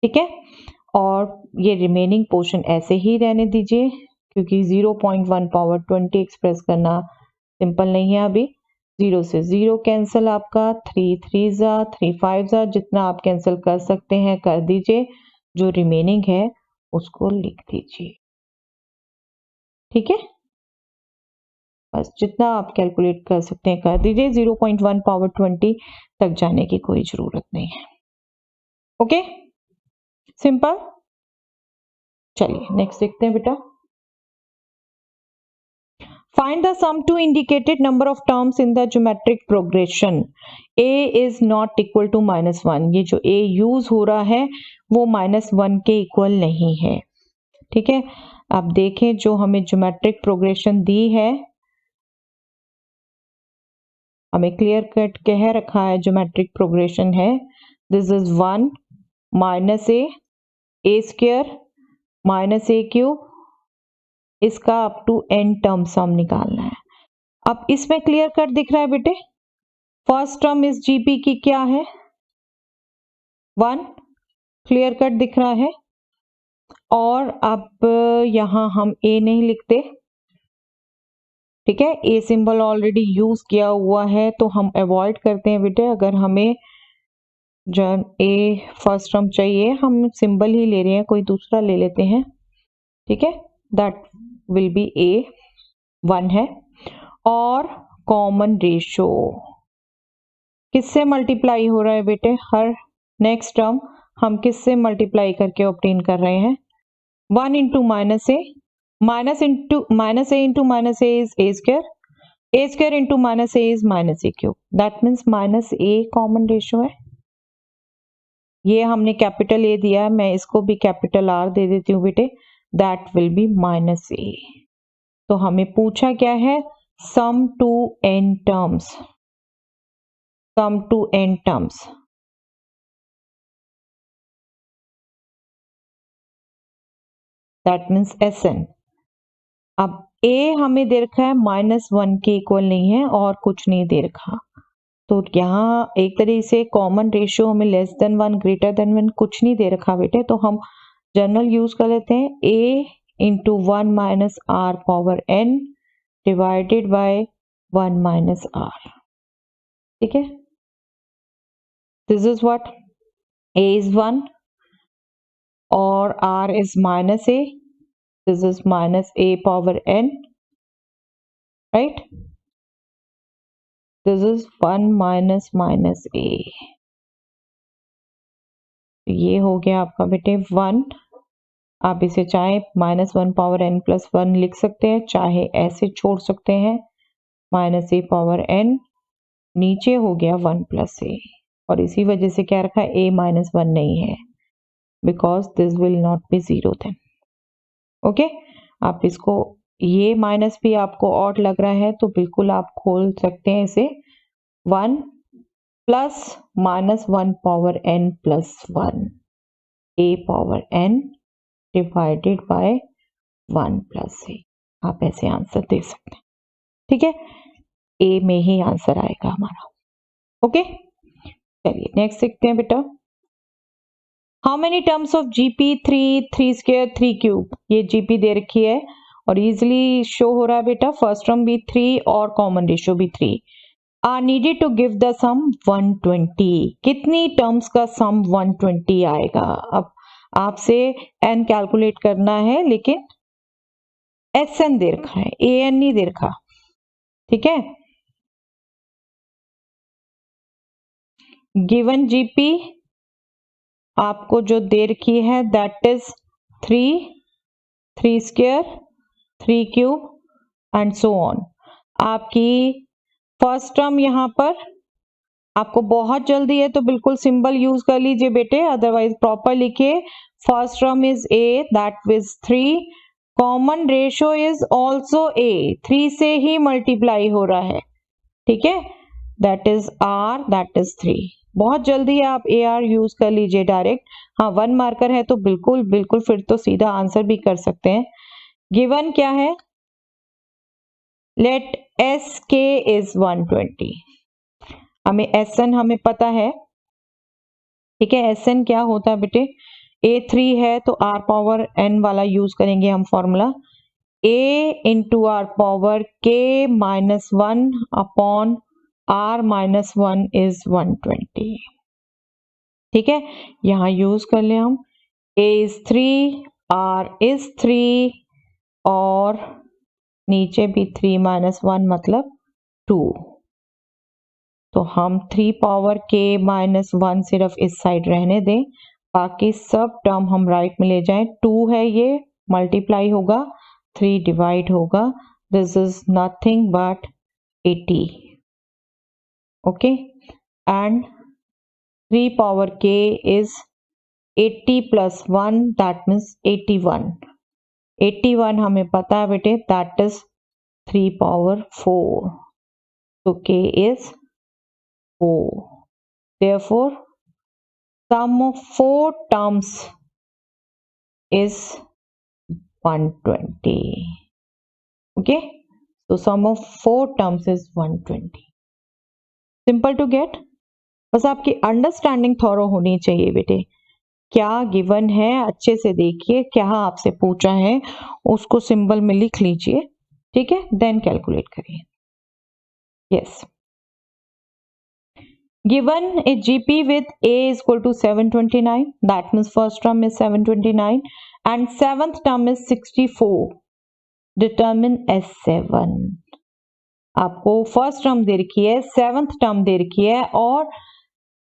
ठीक है। और ये रिमेनिंग पोर्शन ऐसे ही रहने दीजिए, क्योंकि 0.1 पावर 20 एक्सप्रेस करना सिंपल नहीं है। अभी 0 से 0 कैंसिल, आपका 3 3 जा 3 5 जा, जितना आप कैंसिल कर सकते हैं कर दीजिए, जो रिमेनिंग है उसको लिख दीजिए, ठीक है। बस जितना आप कैलकुलेट कर सकते हैं कर दीजिए, 0.1 पावर 20 तक जाने की कोई जरूरत नहीं है, ओके, सिंपल। चलिए नेक्स्ट देखते हैं बेटा, find the sum to indicated number of terms in the geometric progression a is not equal to -1। ये जो a यूज हो रहा है वो -1 के इक्वल नहीं है, ठीक है। अब देखें जो हमें ज्योमेट्रिक प्रोग्रेशन दी है, हमें क्लियर कट कह रखा है ज्योमेट्रिक प्रोग्रेशन है, this is 1 minus A square minus A cube, इसका अप टू n टर्म्स हम निकालना है। अब इसमें क्लियर कट दिख रहा है बेटे, फर्स्ट टर्म इस जीपी की क्या है 1, क्लियर कट दिख रहा है। और अब यहां हम a नहीं लिखते, ठीक है, ए सिंबल ऑलरेडी यूज किया हुआ है तो हम अवॉइड करते हैं बेटे। अगर हमें जो ए फर्स्ट टर्म चाहिए, हम सिंबल ही ले रहे हैं, कोई दूसरा ले लेते हैं, ठीक है, दैट विल बी ए 1 है। और कॉमन रेशियो किससे मल्टीप्लाई हो रहा है बेटे, हर नेक्स्ट टर्म हम किससे मल्टीप्लाई करके ऑब्टेन कर रहे हैं, 1 into minus A, minus A into minus A is a square into minus A is minus A cube, that means minus A common ratio है। ये हमने कैपिटल ए दिया है, मैं इसको भी कैपिटल आर दे देती हूँ बेटे, दैट विल बी माइनस ए। तो हमें पूछा क्या है, sum to n terms, sum to n terms. That means Sn. अब a हमें दे रखा है -1 के इक्वल नहीं है और कुछ नहीं दे रखा, तो यहाँ एक तरीके से कॉमन रेशियो हमें लेस देन 1 ग्रेटर देन 1 कुछ नहीं दे रखा बेटे, तो हम जनरल यूज कर लेते हैं a into 1 minus r power n divided by 1 minus r. ठीक है, this is what a is 1 और r is minus a, this is minus a power n, right? This is 1 minus minus a. ये हो गया आपका बेटे 1. आप इसे चाहे -1 पावर n प्लस 1 लिख सकते हैं, चाहे ऐसे छोड़ सकते हैं माइनस ए पावर n, नीचे हो गया 1 प्लस ए, और इसी वजह से क्या रखा है a माइनस 1 नहीं है, because this will not be 0 then. Okay, आप इसको, ये माइनस भी आपको ऑड लग रहा है तो बिल्कुल आप खोल सकते हैं इसे 1 plus -1 power n plus 1 a power n divided by 1 plus a. आप ऐसे आंसर दे सकते हैं. ठीक है, a में ही आंसर आएगा हमारा. ओके, चलिए नेक्स्ट देखते हैं बेटा. How many terms of GP 3 square 3 cube. ये जीपी दे रखी है और इजिली शो हो रहा है बेटा. फर्स्ट टर्म भी 3 और कॉमन रेशियो भी 3 are needed to give the sum 120. कितनी टर्म्स का सम 120 आएगा? अब आपसे n कैलकुलेट करना है, लेकिन Sn दे रखा है, An नहीं दे रखा. ठीक है, गिवन जीपी आपको जो दे रखी है that is 3 square 3 cube and so on. आपकी फर्स्ट टर्म यहाँ पर आपको बहुत जल्दी है तो बिल्कुल सिंबल यूज कर लीजिए बेटे, अदरवाइज प्रॉपर लिखिए. First term is a, that is 3. Common ratio is also a, 3 से ही मल्टीप्लाई हो रहा है. ठीक है, that is r, that is 3. बहुत जल्दी आप AR यूज कर लीजिए डायरेक्ट. हाँ, 1 मार्कर है तो बिल्कुल बिल्कुल फिर तो सीधा आंसर भी कर सकते हैं. गिवन क्या है? Let SK is 120. हमें Sn हमें पता है. ठीक है, Sn क्या होता है बेटे? A3 है तो r पावर n वाला यूज करेंगे हम formula. A into r power k minus 1 upon r minus 1 is 120. ठीक है, यहाँ यूज कर ले हम. A इज 3, r इज 3 और नीचे भी 3 माइनस 1 मतलब 2. तो हम 3 पावर k माइनस 1 सिर्फ इस साइड रहने दें, बाकी सब टर्म हम राइट में ले जाएं. 2 है, ये मल्टीप्लाई होगा, 3 डिवाइड होगा. This is nothing but 80. Okay, and 3 power k is 80 plus 1, that means 81. 81 हमें पता है बेटे, दैट इज 3 पावर 4. तो k is 4. Therefore, sum of 4 terms is 120. Okay, so sum of 4 terms is 120. Simple to get. बस आपकी understanding thorough होनी चाहिए बेटे. क्या गिवन है अच्छे से देखिए, क्या आपसे पूछा है उसको सिंबल में लिख लीजिए. ठीक है, देन कैलकुलेट करिए. Yes, given a GP with A is equal to 729, that means first term is 729 and seventh term is 64. Determine S7. आपको फर्स्ट टर्म दे रखी है, सेवंथ टर्म दे रखी है और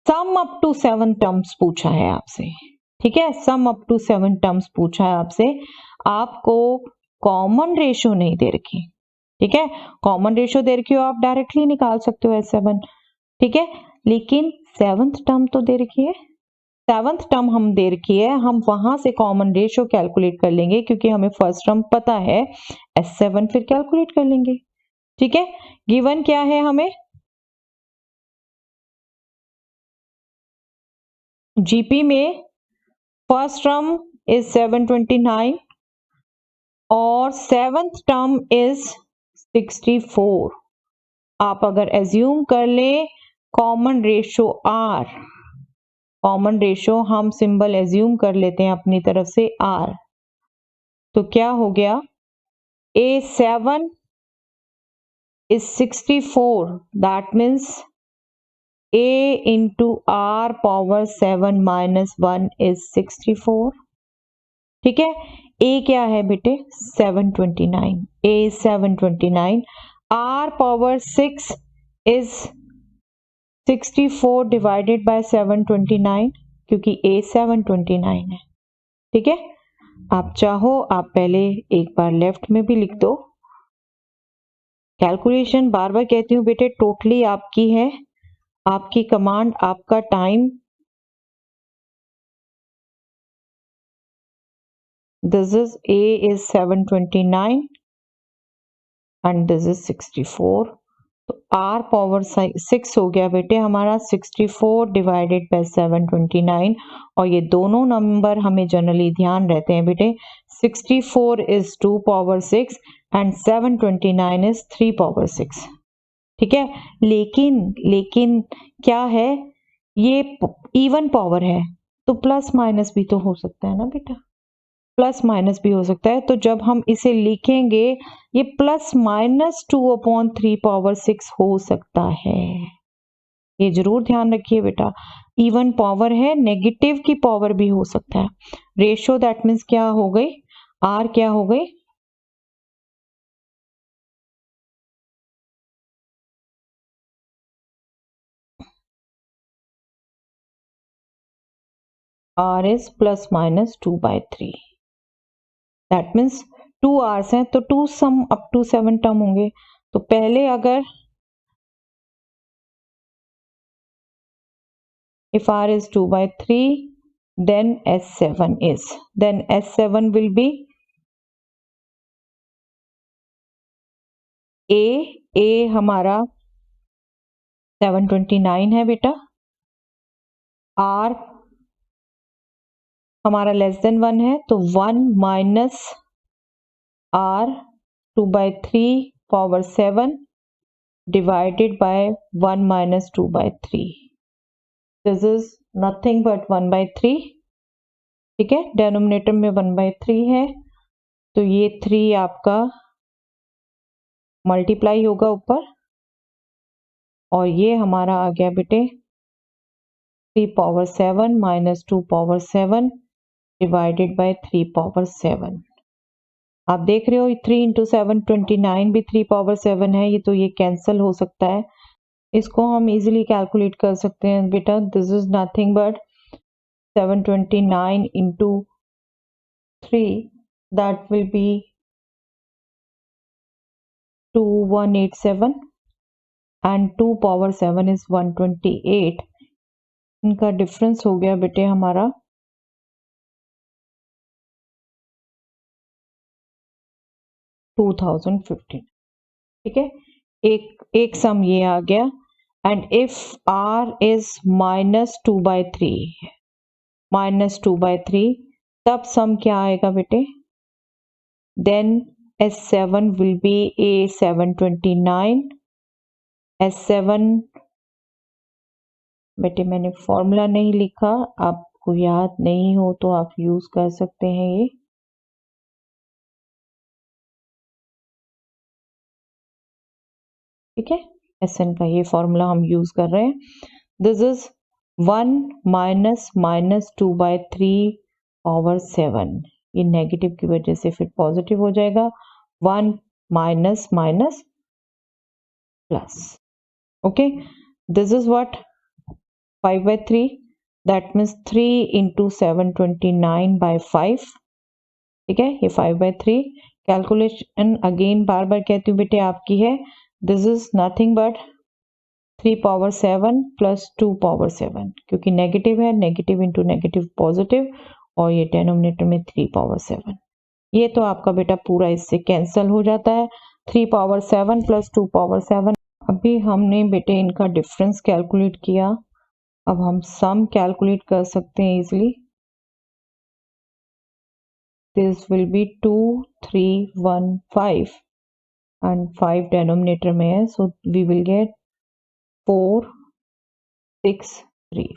सम अप टू 7 टर्म्स पूछा है आपसे. ठीक है, सम अप टू 7 टर्म्स पूछा है आपसे. आपको कॉमन रेशियो नहीं दे रखी. ठीक है, कॉमन रेशियो दे रखी हो आप डायरेक्टली निकाल सकते हो S7. ठीक है, लेकिन सेवंथ टर्म तो दे रखी है. सेवंथ टर्म हम दे रखी है, हम वहां से कॉमन रेशियो कैलकुलेट कर लेंगे क्योंकि हमें फर्स्ट टर्म पता है. S7 फिर कैलकुलेट कर लेंगे. ठीक है, गिवन क्या है हमें, जीपी में फर्स्ट टर्म इज 729 और सेवंथ टर्म इज 64। आप अगर एज्यूम कर लें common ratio r, common ratio हम सिंबल एज्यूम कर लेते हैं अपनी तरफ से आर, तो क्या हो गया, A7 is 64, that means A into R power 7 minus 1 is 64। ठीक है, A क्या है बेटे 729, A is 729, R power 6 is 64 divided by 729 क्योंकि A 729 है। ठीक है, आप चाहो आप पहले एक बार लेफ्ट में भी लिख दो। कैलकुलेशन बार बार कहती हूँ बेटे टोटली आपकी है, आपकी कमांड, आपका time. This is A is 729 and this is 64, तो R पावर 6 हो गया बेटे हमारा 64 डिवाइडेड बाय 729, और ये दोनों नंबर हमें जनरली ध्यान रहते हैं बेटे, 64 is 2 power 6 and 729 is 3 power 6। ठीक है, लेकिन क्या है, ये इवन पावर है तो प्लस माइनस भी तो हो सकता है ना बेटा, प्लस माइनस भी हो सकता है, तो जब हम इसे लिखेंगे ये प्लस माइनस 2/3 पावर 6 हो सकता है, ये जरूर ध्यान रखिए बेटा। इवन पावर है, नेगेटिव की पावर भी हो सकता है। रेशो दैट मीन्स क्या हो गई, आर क्या हो गई, R is plus minus 2/3, that means 2 r's हैं तो 2 सम अप टू 7 टर्म होंगे, तो पहले अगर if R is 2/3 then S7 is, then S7 will be A हमारा 729 है बेटा, R हमारा लेस देन 1 है तो 1 minus R 2/3 power 7 divided by 1 minus 2/3, this is nothing but 1/3। ठीक है, डेनोमिनेटर में 1/3 है तो ये 3 आपका मल्टीप्लाई होगा ऊपर, और ये हमारा आ गया बेटे 3 power 7 minus 2 power 7 divided by 3 power 7। आप देख रहे हो 3 इंटू 7 29 भी 3 पावर 7 है, ये तो ये कैंसिल हो सकता है, इसको हम इजीली कैलकुलेट कर सकते हैं बेटा। This is nothing but 729 into 3, that will B 2187 and 2 power 7 is 128, इनका डिफरेंस हो गया बेटे हमारा 2015। ठीक है, एक सम ये आ गया, एंड इफ R इज -2/3, -2/3, तब सम क्या आएगा बेटे, then S7 will be A729, S7 बेटे मैंने फॉर्मूला नहीं लिखा, आपको याद नहीं हो तो आप यूज कर सकते हैं ये, ठीक है, SN का ये फॉर्मूला हम यूज कर रहे हैं। दिस इज 1 माइनस -2/3 पावर 7, ये नेगेटिव की वजह से फिर पॉजिटिव हो जाएगा, 1 minus minus plus, okay, this is what 5/3, that means 3 into 729/5। ठीक है, ये 5/3, कैलकुलेशन अगेन बार बार कहती हूँ बेटे आपकी है, this is nothing but 3 power 7 plus 2 power 7, क्योंकि नेगेटिव है, नेगेटिव इंटू नेगेटिव पॉजिटिव, और ये डेनोमिनेटर में 3 पावर 7, ये तो आपका बेटा पूरा इससे कैंसिल हो जाता है, 3 पावर 7 प्लस 2 पावर 7। अभी हमने बेटे इनका डिफरेंस कैलकुलेट किया, अब हम सम कैलकुलेट कर सकते हैं easily. This will B 2 3 1 5 and 5 denominator में है, सो वी विल गेट 4 6 3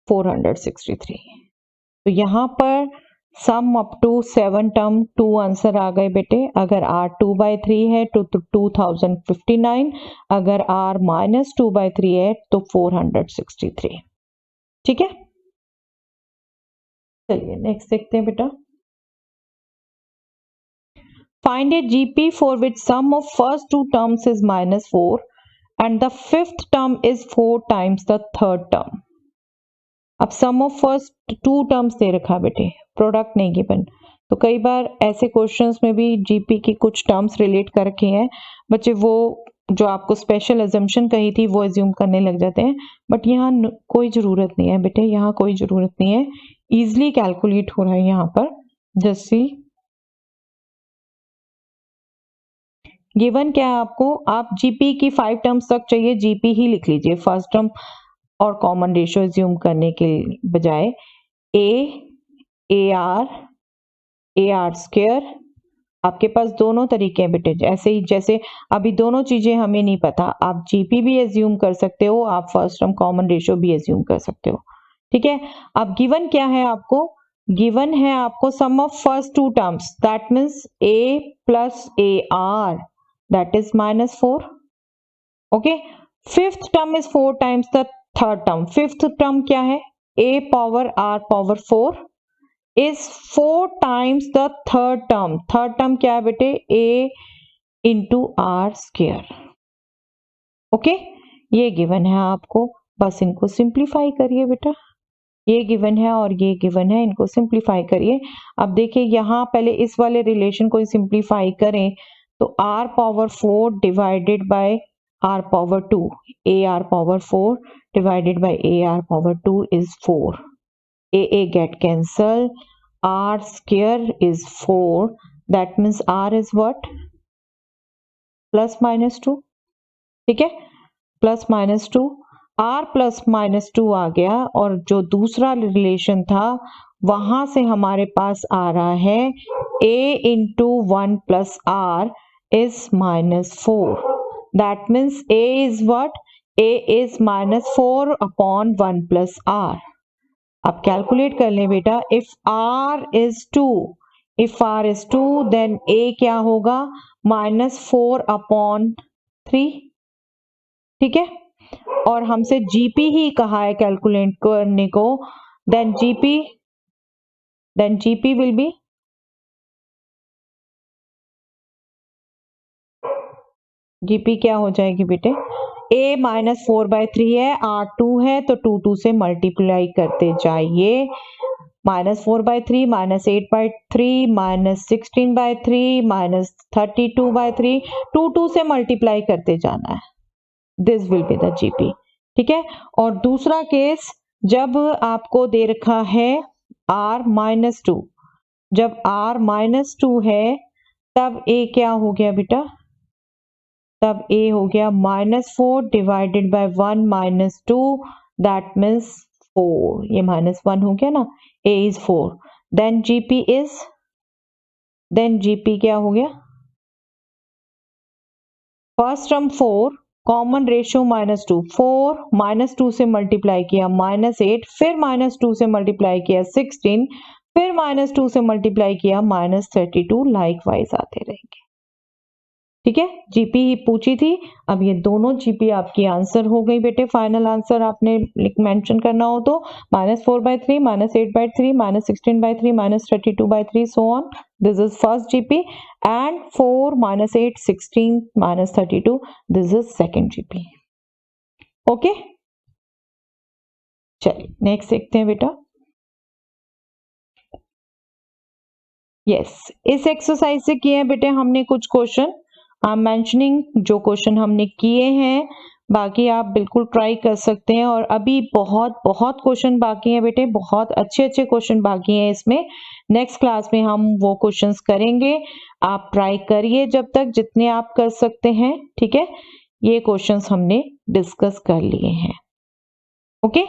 463। तो यहाँ पर sum up to 7 term 2 answer आ गए बेटे। अगर r 2/3 है तो 2059, अगर r -2/3 है तो 463। ठीक है, चलिए नेक्स्ट देखते हैं बेटा। Find a GP for which sum of first two terms is -4 and the fifth term is 4 times the third term. अब sum of first two terms दे रखा बेटे, प्रोडक्ट नहीं गिवन। तो कई बार ऐसे क्वेश्चंस में भी जीपी की कुछ टर्म्स रिलेट कर रखे हैं, बच्चे वो जो आपको स्पेशल एजम्पशन कही थी वो एज्यूम करने लग जाते हैं, बट यहाँ कोई ज़रूरत नहीं है बेटे, यहाँ कोई ज़रूरत नहीं है, ईजिली कैलकुलेट हो रहा है यहाँ पर। जैसे गिवन क्या है आपको, आप जीपी की 5 टर्म्स तक चाहिए, जीपी ही लिख लीजिए फर्स्ट टर्म और कॉमन रेशियो एज्यूम करने के बजाय। ए आर स्क्वायर, आपके पास दोनों तरीके हैं बेटे, ऐसे ही जैसे अभी दोनों चीजें हमें नहीं पता, आप जीपी भी एज्यूम कर सकते हो, आप फर्स्ट टर्म कॉमन रेशियो भी एज्यूम कर सकते हो। ठीक है, अब गिवन क्या है आपको, गिवन है आपको sum of first two terms, that means a plus a r, that is -4। Okay, fifth term is 4 times the third term. Fifth term क्या है, a power r power 4 is 4 times the third term. Third term क्या है बेटे, a into r square. Okay, ये given है आपको, बस इनको सिंप्लीफाई करिए बेटा, ये गिवन है और ये गिवन है, इनको सिंप्लीफाई करिए। अब देखिए यहाँ पहले इस वाले रिलेशन को सिंप्लीफाई करें तो r power 4 divided by r power 2, ar power 4 divided by ar power 2 is 4. A get cancel, r square is 4, that means r is what, plus minus 2। ठीक है, plus minus 2, r plus minus 2 आ गया, और जो दूसरा relation था वहां से हमारे पास आ रहा है a into 1 plus r is -4। That means a is what, a is -4 upon 1 plus r। अब कैलकुलेट कर लें बेटा, if r is 2 then a क्या होगा, -4 upon 3। ठीक है, और हमसे जीपी ही कहा है कैलकुलेट करने को, then gp will be GP क्या हो जाएगी बेटे, a -4/3 है, r 2 है तो 2 से मल्टीप्लाई करते जाइए, -4/3 -8/3 -16/3 -32/3, 2 से मल्टीप्लाई करते जाना है, this will be the GP. ठीक है, और दूसरा केस जब आपको दे रखा है r -2, जब r -2 है तब a क्या हो गया बेटा, तब a हो गया -4 डिवाइडेड बाय 1 -2, दैट मीन्स 4, ये -1 हो गया ना, a इज 4, देन जीपी क्या हो गया, फर्स्ट टर्म 4, कॉमन रेशियो -2, 4 -2 से मल्टीप्लाई किया -8, फिर -2 से मल्टीप्लाई किया 16, फिर -2 से मल्टीप्लाई किया -32, लाइक वाइज आते रहेंगे। ठीक है, जीपी ही पूछी थी, अब ये दोनों जीपी आपकी आंसर हो गई बेटे। फाइनल आंसर आपने मेंशन करना हो तो -4/3 -8/3 -16/3 -32/3 so on, this is first GP, and 4 -8 16 -32, this is second GP। Okay, चलिए नेक्स्ट देखते हैं बेटा। यस, इस एक्सरसाइज से किए हैं बेटे हमने कुछ क्वेश्चन, आई एम मेंशनिंग जो क्वेश्चन हमने किए हैं बाकी आप बिल्कुल ट्राई कर सकते हैं। और अभी बहुत बहुत क्वेश्चन बाकी हैं बेटे, बहुत अच्छे अच्छे क्वेश्चन बाकी हैं इसमें। नेक्स्ट क्लास में हम वो क्वेश्चंस करेंगे। आप ट्राई करिए जब तक जितने आप कर सकते हैं, ठीक है। ये क्वेश्चंस हमने डिस्कस कर लिए हैं, ओके।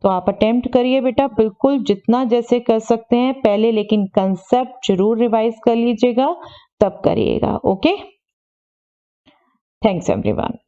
तो आप अटेम्प्ट करिए बेटा, बिल्कुल जितना जैसे कर सकते हैं पहले, लेकिन कंसेप्ट जरूर रिवाइज कर लीजिएगा, तब करिएगा, ओके। Thanks everyone.